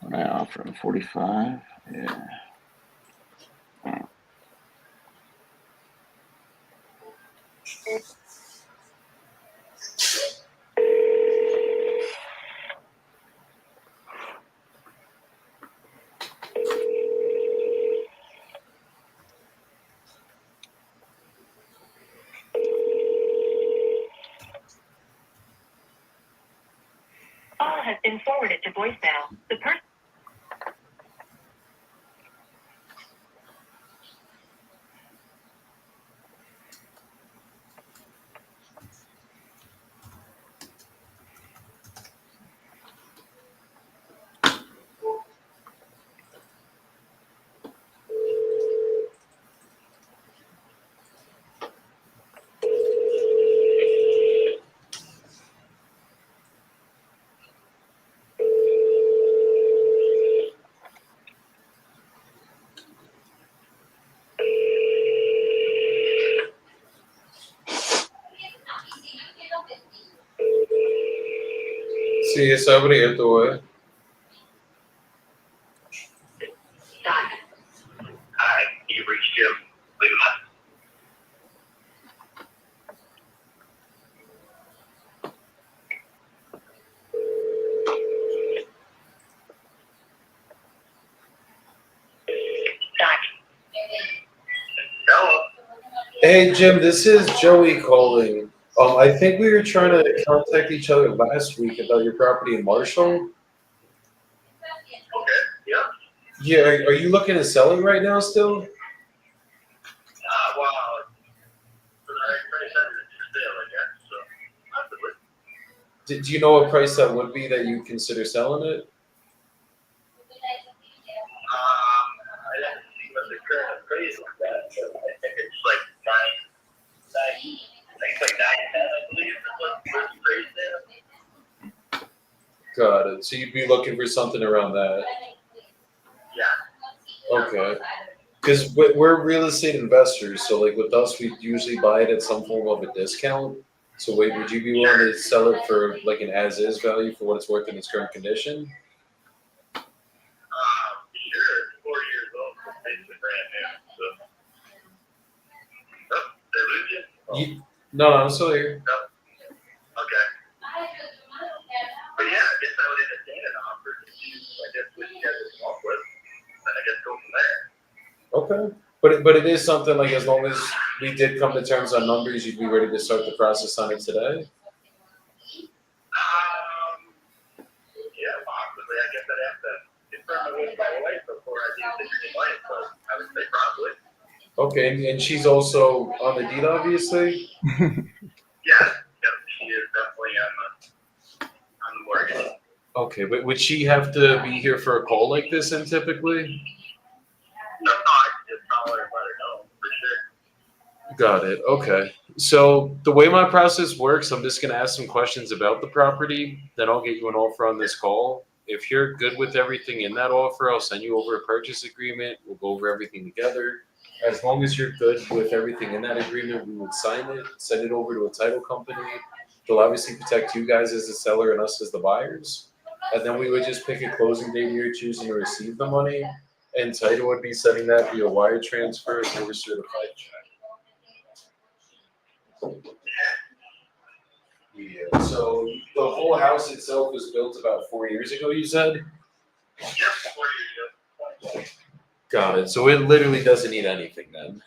When I offer him 45, yeah. Call has been forwarded to voicemail. The person. Sí, es abierto, eh. Hi, you reached Jim. Leave a message. Hello. Hey, Jim, this is Joey calling. I think we were trying to contact each other last week about your property in Marshall. Okay. Yeah. Yeah, are you looking at selling right now still? Well, for the right price, I'm just there, I guess. So, possibly. Do you know what price that would be that you consider selling it? I have to see what the current appraisal is at. So I think it's like I think it's like 9, 10, I believe, is what's appraised there. Got it. So you'd be looking for something around that. Yeah. Okay. Because we're real estate investors, so like with us, we usually buy it at some form of a discount. So wait, would you be willing to sell it for like an as-is value for what it's worth in its current condition? Sure. 4 years old. Basically brand new. So. Oh, did I lose you? No, I'm still here. Okay. But yeah, I guess I would entertain an offer to see, I guess, what you guys would come up with. And I guess go from there. Okay. But it is something like as long as we did come to terms on numbers, you'd be ready to start the process on it today? Yeah, possibly. I guess I'd have to confirm it with my wife before I do the dream life, but I would say probably. Okay, and she's also on the deed, obviously? Yeah, she is definitely on the mortgage. Okay, but would she have to be here for a call like this then typically? No, I can just call her and let her know, for sure. Got it. Okay. So the way my process works, I'm just going to ask some questions about the property. Then I'll get you an offer on this call. If you're good with everything in that offer, I'll send you over a purchase agreement. We'll go over everything together. As long as you're good with everything in that agreement, we would sign it, send it over to a title company. They'll obviously protect you guys as the seller and us as the buyers. And then we would just pick a closing date you're choosing to receive the money. And title would be sending that via wire transfer or certified check. Yeah, so the whole house itself was built about 4 years ago, you said? Yep, 4 years ago. Got it. So it literally doesn't need anything then.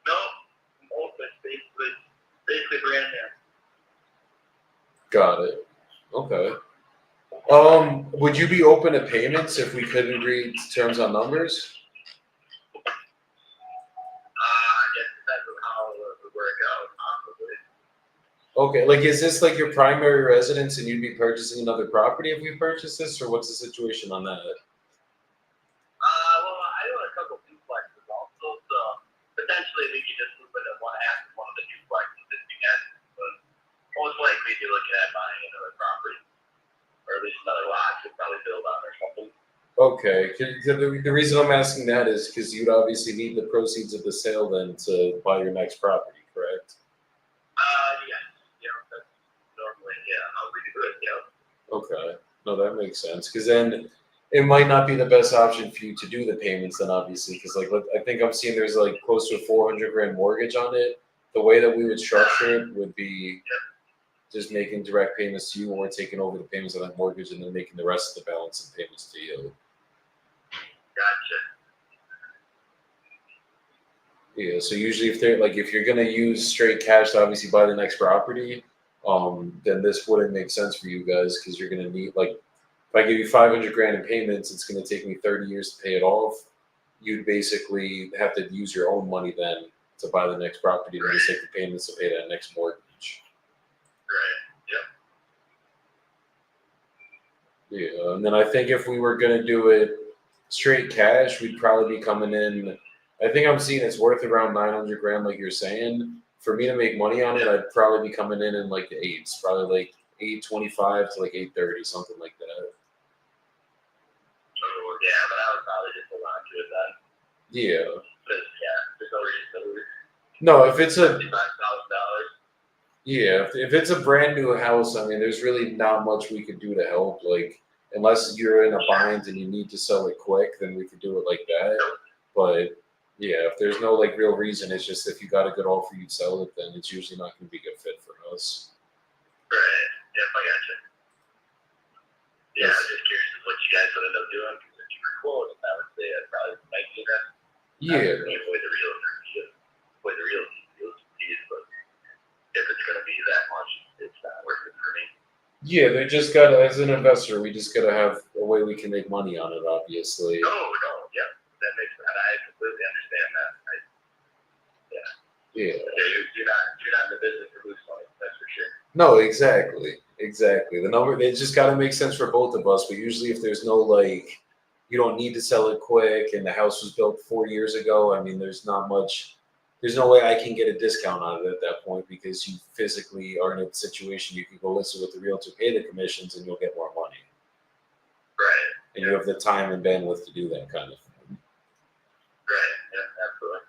No, most of it's basically brand new. Got it. Okay. Would you be open to payments if we could agree to terms on numbers? I guess depends on how it would work out, possibly. Okay, like is this like your primary residence and you'd be purchasing another property if we purchase this, or what's the situation on that? Well, I own a couple duplexes also, so potentially we could just move into one half of one of the duplexes if we can. But most likely be looking at buying another property, or at least another lot to probably build on or something. Okay, the reason I'm asking that is because you'd obviously need the proceeds of the sale then to buy your next property, correct? Yeah. Yeah, that's normally, how we do it, yeah. Okay, no, that makes sense, because then it might not be the best option for you to do the payments then obviously, because like I think I'm seeing there's like close to a 400 grand mortgage on it. The way that we would structure it would be just making direct payments to you when we're taking over the payments on that mortgage and then making the rest of the balance and payments to you. Gotcha. Yeah, so usually if you're gonna use straight cash to obviously buy the next property, then this wouldn't make sense for you guys because you're gonna need like if I give you 500 grand in payments, it's gonna take me 30 years to pay it off. You'd basically have to use your own money then to buy the next property to just take the payments to pay that next mortgage. Right. Yep. Yeah, and then I think if we were gonna do it straight cash, we'd probably be coming in. I think I'm seeing it's worth around 900 grand, like you're saying. For me to make money on it, I'd probably be coming in like the eights, probably like 825 to like 830, something like that. Oh, yeah, but I would probably just hold on to it then. Yeah. Because, there's no reason to lose No, if it's a $55,000. Yeah, if it's a brand new house, I mean, there's really not much we could do to help. Like, unless you're in a bind and you need to sell it quick, then we could do it like that. But yeah, if there's no like real reason, it's just if you got a good offer, you'd sell it. Then it's usually not going to be a good fit for us. Right. Yep, I gotcha. Yeah, I was just curious what you guys would end up doing because if you were quoted, I would say I'd probably make you that. Yeah. Avoid the real fees, but if it's going to be that much, it's not worth it for me. Yeah, they just gotta, as an investor, we just gotta have a way we can make money on it, obviously. No, yeah, that makes sense. I completely understand that. Yeah. You're not in the business to lose money, that's for sure. No, exactly. The number, it just gotta make sense for both of us. But usually, if there's no like, you don't need to sell it quick, and the house was built 4 years ago, I mean, there's not much. There's no way I can get a discount on it at that point because you physically are in a situation you can go list it with the realtor, pay the commissions, and you'll get more money. Right. And you have the time and bandwidth to do that kind of thing. Right. Yeah, absolutely.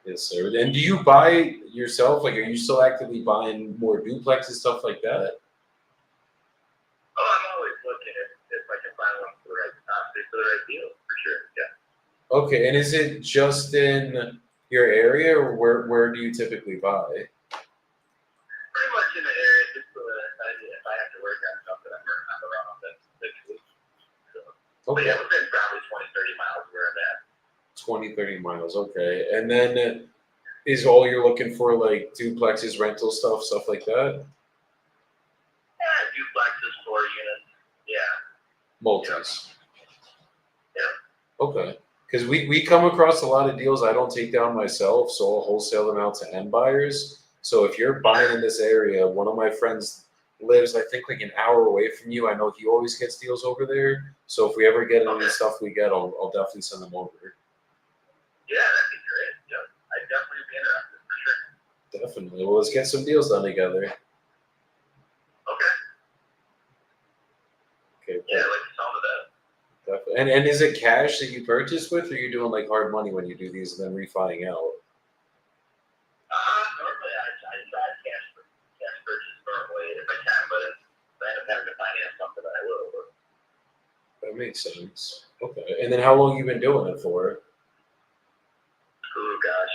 Yes, sir. And do you buy yourself? Like, are you still actively buying more duplexes, stuff like that? Oh, I'm always looking if I can find one for the right deal, for sure. Yeah. Okay, and is it just in your area, or where do you typically buy? Pretty much in the area, just if I have to work on something, I'm around that 6 weeks. So. But yeah, within probably 20, 30 miles where I'm at. 20, 30 miles, okay. And then is all you're looking for like duplexes, rental stuff like that? Yeah, duplexes, 4 units. Yeah. Multis. Yeah. Okay. Because we come across a lot of deals I don't take down myself, so I'll wholesale them out to end buyers. So if you're buying in this area, one of my friends lives, I think, like an hour away from you. I know he always gets deals over there. So if we ever get any stuff we get, I'll definitely send them over. Yeah, that'd be great. Yeah, I'd definitely be interested for sure. Definitely. Well, let's get some deals done together. Okay. Okay. Yeah, I like the sound of that. Definitely. And is it cash that you purchase with, or are you doing like hard money when you do these and then refining out? Normally I try cash purchase normally if I can, but if I end up having to finance something, I will. But. That makes sense. Okay. And then how long you been doing it for? Oh gosh,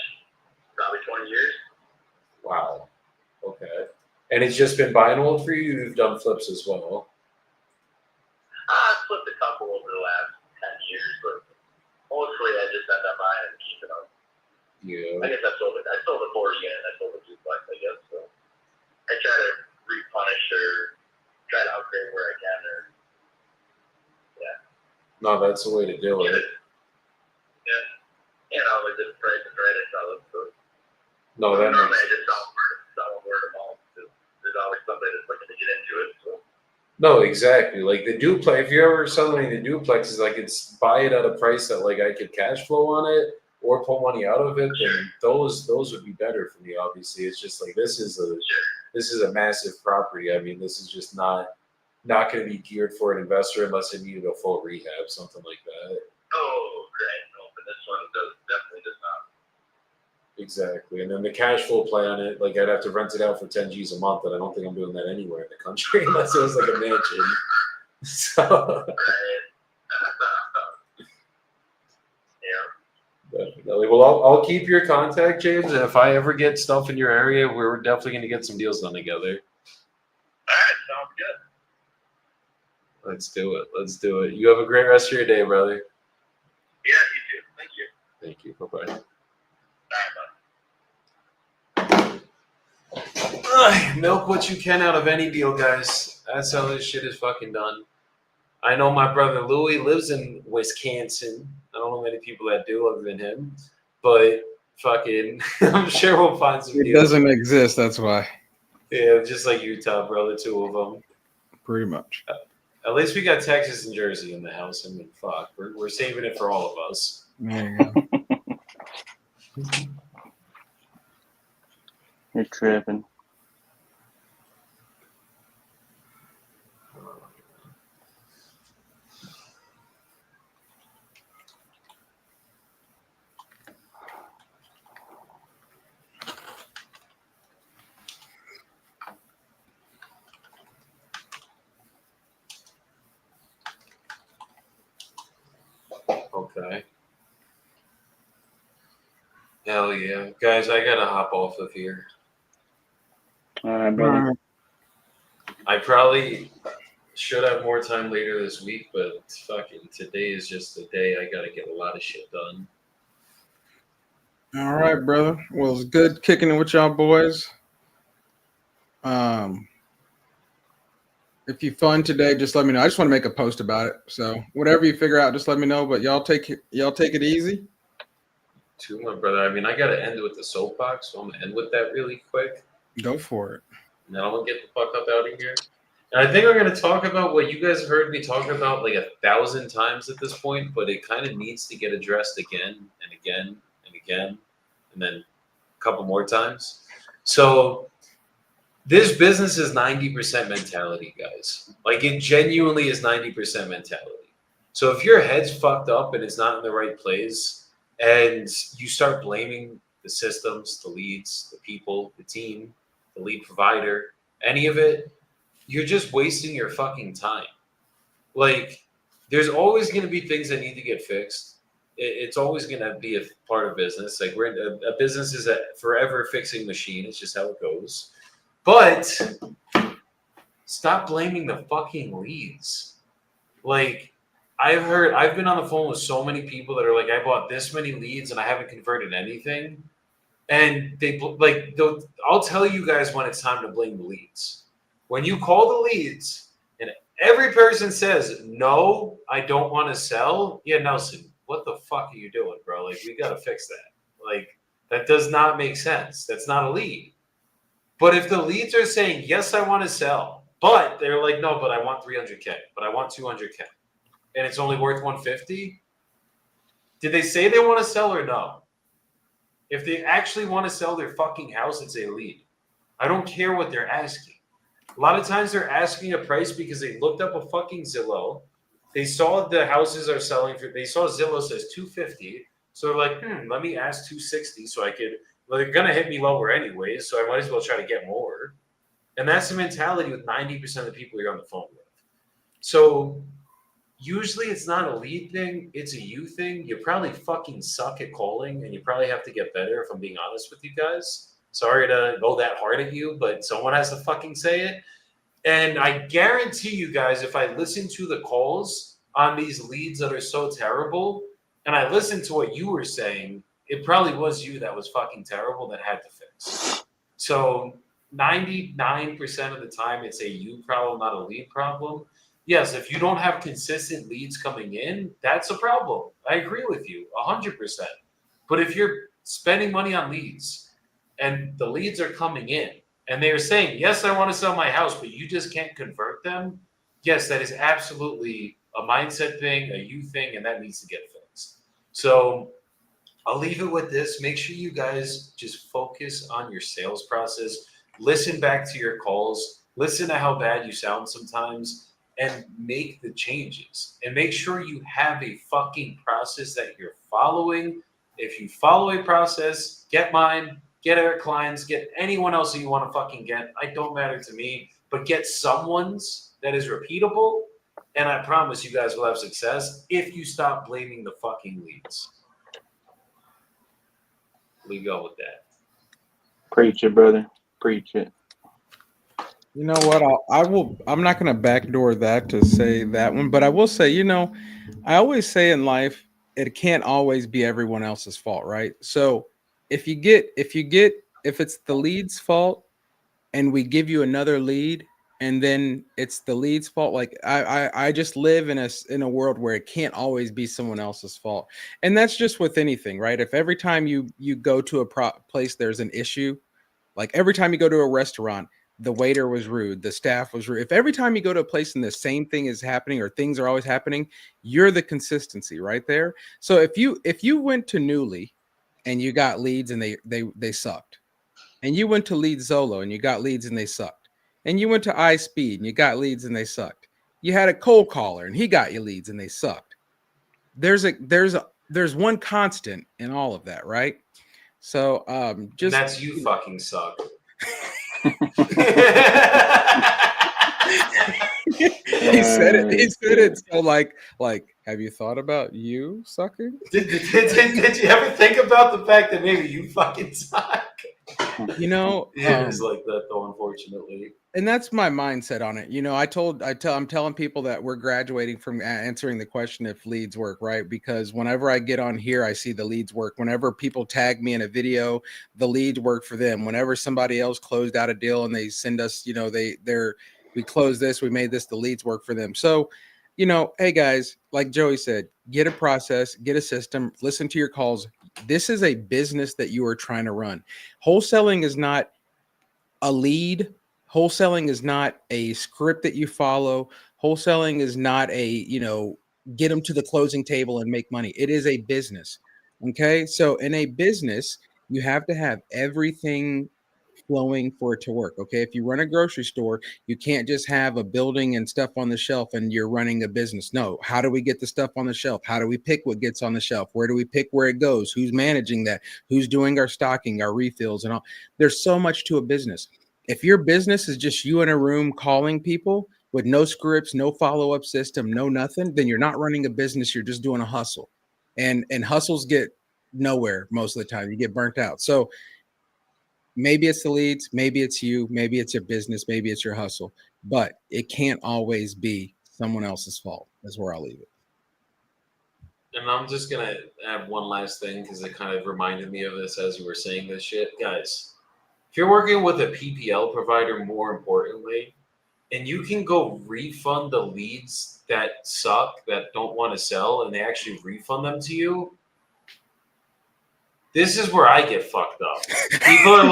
probably 20 years. Wow. Okay. And it's just been buy and hold for you? You've done flips as well? I've flipped a couple over the last 10 years, but mostly I just end up buying and keeping them. Yeah. I guess I sold a 4 unit, I sold a duplex, I guess. So I try to replenish or try to upgrade where I can. Or yeah. No, that's the way to do it. Yeah. You know, if the price is right, I sell it. So No, that normally makes I just sell them word of mouth. There's always somebody that's looking to get into it. So. No, exactly. Like the duplex, if you're ever selling the duplexes, I could buy it at a price that like I could cash flow on it or pull money out of it, then those would be better for me. Obviously, it's just like this is a massive property. I mean, this is just not going to be geared for an investor unless it needed a full rehab, something like that. Oh, great. No, but this one definitely does not. Exactly. And then the cash flow play on it, like I'd have to rent it out for 10 G's a month, and I don't think I'm doing that anywhere in the country unless it was like a mansion. So yeah. Definitely. Well, I'll keep your contact, James, and if I ever get stuff in your area, we're definitely going to get some deals done together. All right, sounds good. Let's do it. You have a great rest of your day, brother. Yeah, you too. Thank you. Thank you. Bye-bye. Milk what you can out of any deal, guys. That's how this shit is fucking done. I know my brother Louie lives in Wisconsin. I don't know many people that do other than him, but fucking, I'm sure we'll find some deals. It doesn't exist. That's why. Yeah, just like Utah, bro, the two of them. Pretty much. At least we got Texas and Jersey in the house. I mean, fuck, we're saving it for all of us. There you go. You're tripping. Okay. Hell yeah. Guys, I gotta hop off of here. All right, brother. I probably should have more time later this week, but fucking today is just the day I gotta get a lot of shit done. All right, brother. Well, it's good kicking it with y'all boys. If you fun today, just let me know. I just want to make a post about it. So whatever you figure out, just let me know. But y'all take it easy. To my brother, I mean, I gotta end with the soapbox, so I'm gonna end with that really quick. Go for it. And then I'm gonna get the fuck up out of here. And I think I'm gonna talk about what you guys heard me talk about like 1,000 times at this point, but it kind of needs to get addressed again and again and again, and then a couple more times. So this business is 90% mentality, guys. Like it genuinely is 90% mentality. So if your head's fucked up and it's not in the right place, and you start blaming the systems, the leads, the people, the team, the lead provider, any of it, you're just wasting your fucking time. Like, there's always going to be things that need to get fixed. It's always going to be a part of business. Like, a business is a forever fixing machine. It's just how it goes. But stop blaming the fucking leads. Like, I've been on the phone with so many people that are like, I bought this many leads and I haven't converted anything. And I'll tell you guys when it's time to blame the leads. When you call the leads and every person says, no, I don't want to sell. Yeah, Nelson, what the fuck are you doing, bro? Like, we got to fix that. Like, that does not make sense. That's not a lead. But if the leads are saying, yes, I want to sell, but they're like, no, but I want 300K, but I want 200K. And it's only worth 150. Did they say they want to sell or no? If they actually want to sell their fucking house, it's a lead. I don't care what they're asking. A lot of times they're asking a price because they looked up a fucking Zillow. They saw the houses are selling for, they saw Zillow says 250. So they're like, let me ask 260 so I could, well, they're going to hit me lower anyways. So I might as well try to get more. And that's the mentality with 90% of the people you're on the phone with. So usually it's not a lead thing, it's a you thing. You probably fucking suck at calling and you probably have to get better if I'm being honest with you guys. Sorry to go that hard at you, but someone has to fucking say it. And I guarantee you guys, if I listen to the calls on these leads that are so terrible, and I listened to what you were saying, it probably was you that was fucking terrible that had to fix. So 99% of the time, it's a you problem, not a lead problem. Yes, if you don't have consistent leads coming in, that's a problem. I agree with you 100%. But if you're spending money on leads and the leads are coming in and they're saying, yes, I want to sell my house, but you just can't convert them. Yes, that is absolutely a mindset thing, a you thing, and that needs to get fixed. So I'll leave it with this. Make sure you guys just focus on your sales process. Listen back to your calls. Listen to how bad you sound sometimes. And make the changes and make sure you have a fucking process that you're following. If you follow a process, get mine, get Eric Klein's, get anyone else that you want to fucking get. It don't matter to me, but get someone's that is repeatable. And I promise you guys will have success if you stop blaming the fucking leads. We go with that. Preach it, brother. Preach it. You know what? I'm not going to backdoor that to say that one, but I will say, I always say in life, it can't always be everyone else's fault, right? So if it's the lead's fault and we give you another lead and then it's the lead's fault, like I just live in a world where it can't always be someone else's fault. And that's just with anything, right? If every time you go to a place, there's an issue, like every time you go to a restaurant, the waiter was rude, the staff was rude. If every time you go to a place and the same thing is happening or things are always happening, you're the consistency right there. So if you went to Newleey and you got leads and they sucked, and you went to Lead Zolo and you got leads and they sucked, and you went to iSpeed and you got leads and they sucked, you had a cold caller and he got you leads and they sucked. There's one constant in all of that, right? So just and that's you fucking suck. He said it. So like, Have you thought about you sucking? Did you ever think about the fact that maybe you fucking suck? You know, It is like that though, unfortunately. and that's my mindset on it. You know, I'm telling people that we're graduating from answering the question if leads work, right? Because whenever I get on here, I see the leads work. Whenever people tag me in a video, the leads work for them. Whenever somebody else closed out a deal and they send us, you know, we closed this, we made this, the leads work for them. So, you know, hey guys, like Joey said, get a process, get a system, listen to your calls. This is a business that you are trying to run. Wholesaling is not a lead. Wholesaling is not a script that you follow. Wholesaling is not a, you know, get them to the closing table and make money. It is a business. Okay. So in a business, you have to have everything flowing for it to work. Okay. If you run a grocery store, you can't just have a building and stuff on the shelf and you're running a business. No. How do we get the stuff on the shelf? How do we pick what gets on the shelf? Where do we pick where it goes? Who's managing that? Who's doing our stocking, our refills, and all? There's so much to a business. If your business is just you in a room calling people with no scripts, no follow-up system, no nothing, then you're not running a business. You're just doing a hustle. And hustles get nowhere most of the time. You get burnt out. So maybe it's the leads, maybe it's you, maybe it's your business, maybe it's your hustle, but it can't always be someone else's fault. That's where I'll leave it. And I'm just gonna add one last thing because it kind of reminded me of this as you were saying this shit, guys. If you're working with a PPL provider, more importantly, and you can go refund the leads that suck, that don't want to sell, and they actually refund them to you, this is where I get fucked up. People are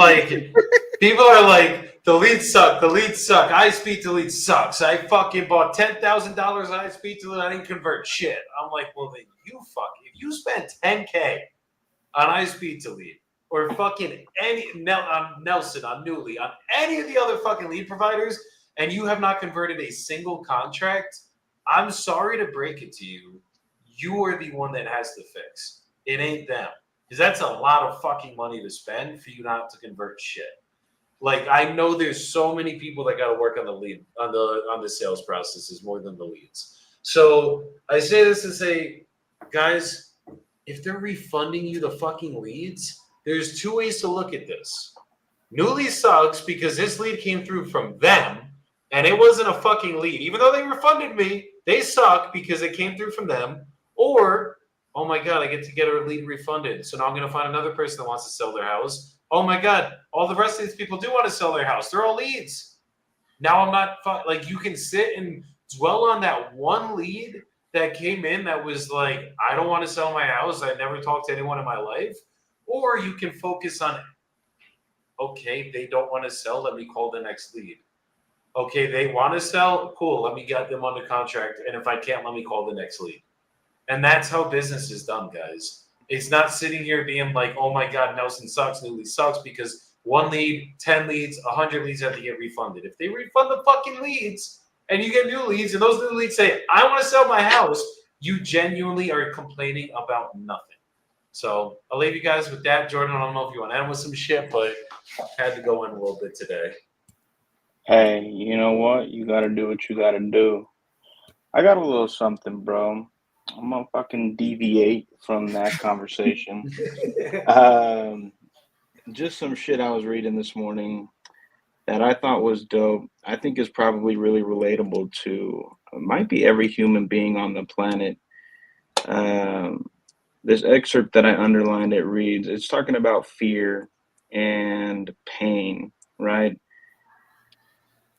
like, the leads suck, iSpeed to lead sucks. I fucking bought $10,000 iSpeed to lead, I didn't convert shit. I'm like, well then you if you spend $10K on iSpeed to lead, or fucking Nelson, on Newleey, on any of the other fucking lead providers, and you have not converted a single contract, I'm sorry to break it to you. You are the one that has to fix. It ain't them. Because that's a lot of fucking money to spend for you not to convert shit. Like, I know there's so many people that got to work on the lead, on the sales processes more than the leads. So I say this to say, guys, if they're refunding you the fucking leads, there's two ways to look at this. Newleey sucks because this lead came through from them, and it wasn't a fucking lead. Even though they refunded me, they suck because it came through from them. Or, oh my God, I get to get a lead refunded. So now I'm going to find another person that wants to sell their house. Oh my God, all the rest of these people do want to sell their house. They're all leads. Now I'm not, like, you can sit and dwell on that one lead that came in that was like, I don't want to sell my house. I never talked to anyone in my life. Or you can focus on, okay, they don't want to sell. Let me call the next lead. Okay, they want to sell. Cool. Let me get them under contract. And if I can't, let me call the next lead. And that's how business is done, guys. It's not sitting here being like, oh my God, Nelson sucks, Newleey sucks, because one lead, 10 leads, 100 leads have to get refunded. If they refund the fucking leads and you get new leads and those new leads say, I want to sell my house, you genuinely are complaining about nothing. So I'll leave you guys with that. Jordan, I don't know if you want to end with some shit, but I had to go in a little bit today. Hey, you know what? You got to do what you got to do. I got a little something, bro. I'm gonna fucking deviate from that conversation. Just some shit I was reading this morning that I thought was dope. I think is probably really relatable to might be every human being on the planet. This excerpt that I underlined, it reads, it's talking about fear and pain, right?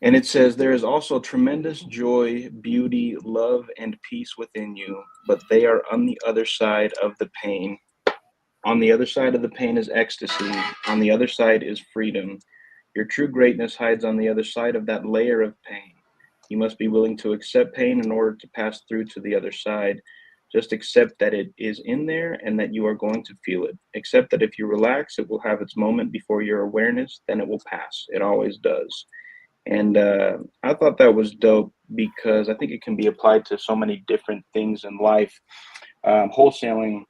And it says, there is also tremendous joy, beauty, love, and peace within you, but they are on the other side of the pain. On the other side of the pain is ecstasy. On the other side is freedom. Your true greatness hides on the other side of that layer of pain. You must be willing to accept pain in order to pass through to the other side. Just accept that it is in there and that you are going to feel it. Accept that if you relax, it will have its moment before your awareness, then it will pass. It always does. And I thought that was dope because I think it can be applied to so many different things in life. Wholesaling,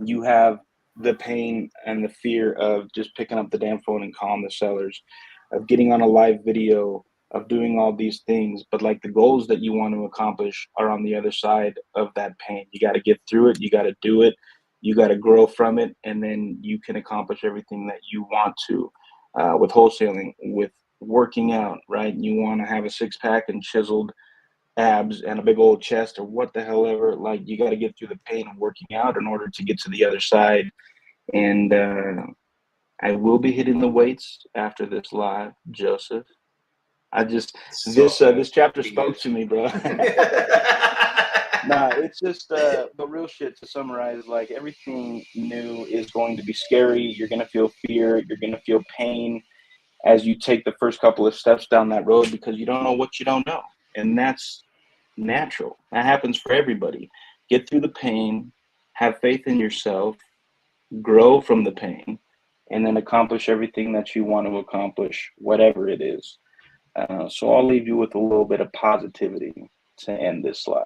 you have the pain and the fear of just picking up the damn phone and calling the sellers, of getting on a live video of doing all these things, but like the goals that you want to accomplish are on the other side of that pain. You got to get through it. You got to do it. You got to grow from it, and then you can accomplish everything that you want to. With wholesaling, with working out, right? You want to have a six pack and chiseled abs and a big old chest or what the hell ever. Like, you got to get through the pain of working out in order to get to the other side. And I will be hitting the weights after this live, Joseph. This chapter spoke to me, bro. Nah, it's just the real shit. To summarize, like, everything new is going to be scary. You're gonna feel fear. You're gonna feel pain as you take the first couple of steps down that road, because you don't know what you don't know, and that's natural. That happens for everybody. Get through the pain, have faith in yourself, grow from the pain, and then accomplish everything that you want to accomplish, whatever it is. So I'll leave you with a little bit of positivity to end this live.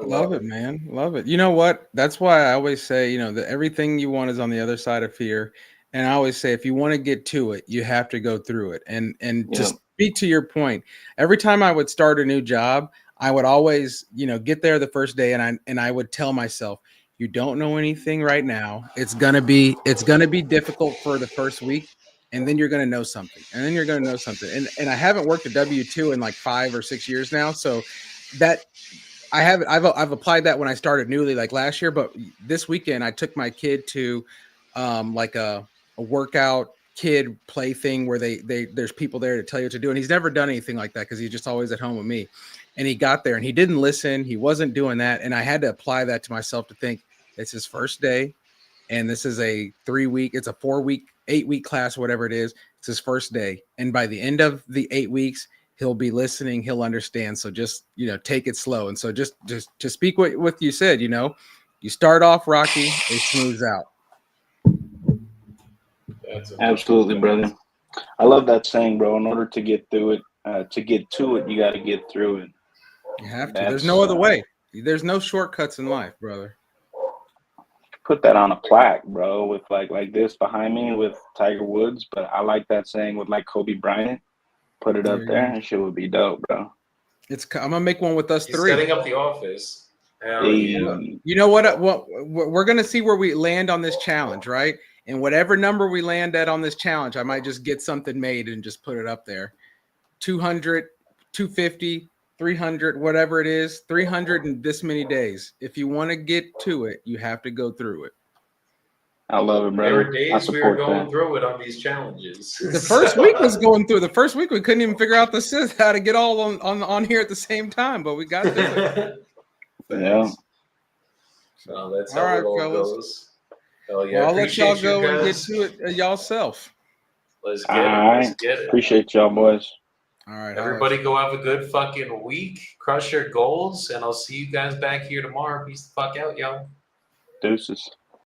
Love it, man. Love it. You know what? That's why I always say, that everything you want is on the other side of fear. And I always say, if you want to get to it, you have to go through it. And to speak to your point, every time I would start a new job, I would always, get there the first day, and I would tell myself, you don't know anything right now. It's gonna be difficult for the first week, and then you're gonna know something, and then you're gonna know something. And I haven't worked a W-2 in like 5 or 6 years now, so that I've applied that when I started Newleey like last year, but this weekend I took my kid to like a workout kid play thing where there's people there to tell you what to do, and he's never done anything like that because he's just always at home with me. And he got there and he didn't listen, he wasn't doing that, and I had to apply that to myself to think it's his first day, and this is a 3-week, it's a 4-week, 8-week class, whatever it is. It's his first day, and by the end of the 8 weeks he'll be listening, he'll understand. So just take it slow. And so just to speak what you said, you start off rocky, it smooths out. Absolutely, brother. I love that saying, bro. In order to get through it, to get to it, you got to get through it. You have to. There's no other way. There's no shortcuts in life, brother. Put that on a plaque, bro, with like this behind me with Tiger Woods. But I like that saying with like Kobe Bryant. Put it up there, and shit would be dope, bro. I'm gonna make one with us three. Setting up the office. Yeah. You know what? We're gonna see where we land on this challenge, right? And whatever number we land at on this challenge, I might just get something made and just put it up there. 200, 250, 300, whatever it is, 300 in this many days. If you want to get to it, you have to go through it. I love it, brother. There were days we were going through it on these challenges. The first week was going through. The first week we couldn't even figure out how to get all on here at the same time, but we got through it. Yeah. So that's how it all goes. Hell yeah. Well, I'll let y'all go and get to it y'allself. Let's get it. Let's get it. Appreciate y'all, boys. All right. Everybody go have a good fucking week. Crush your goals, and I'll see you guys back here tomorrow. Peace the fuck out, y'all. Deuces.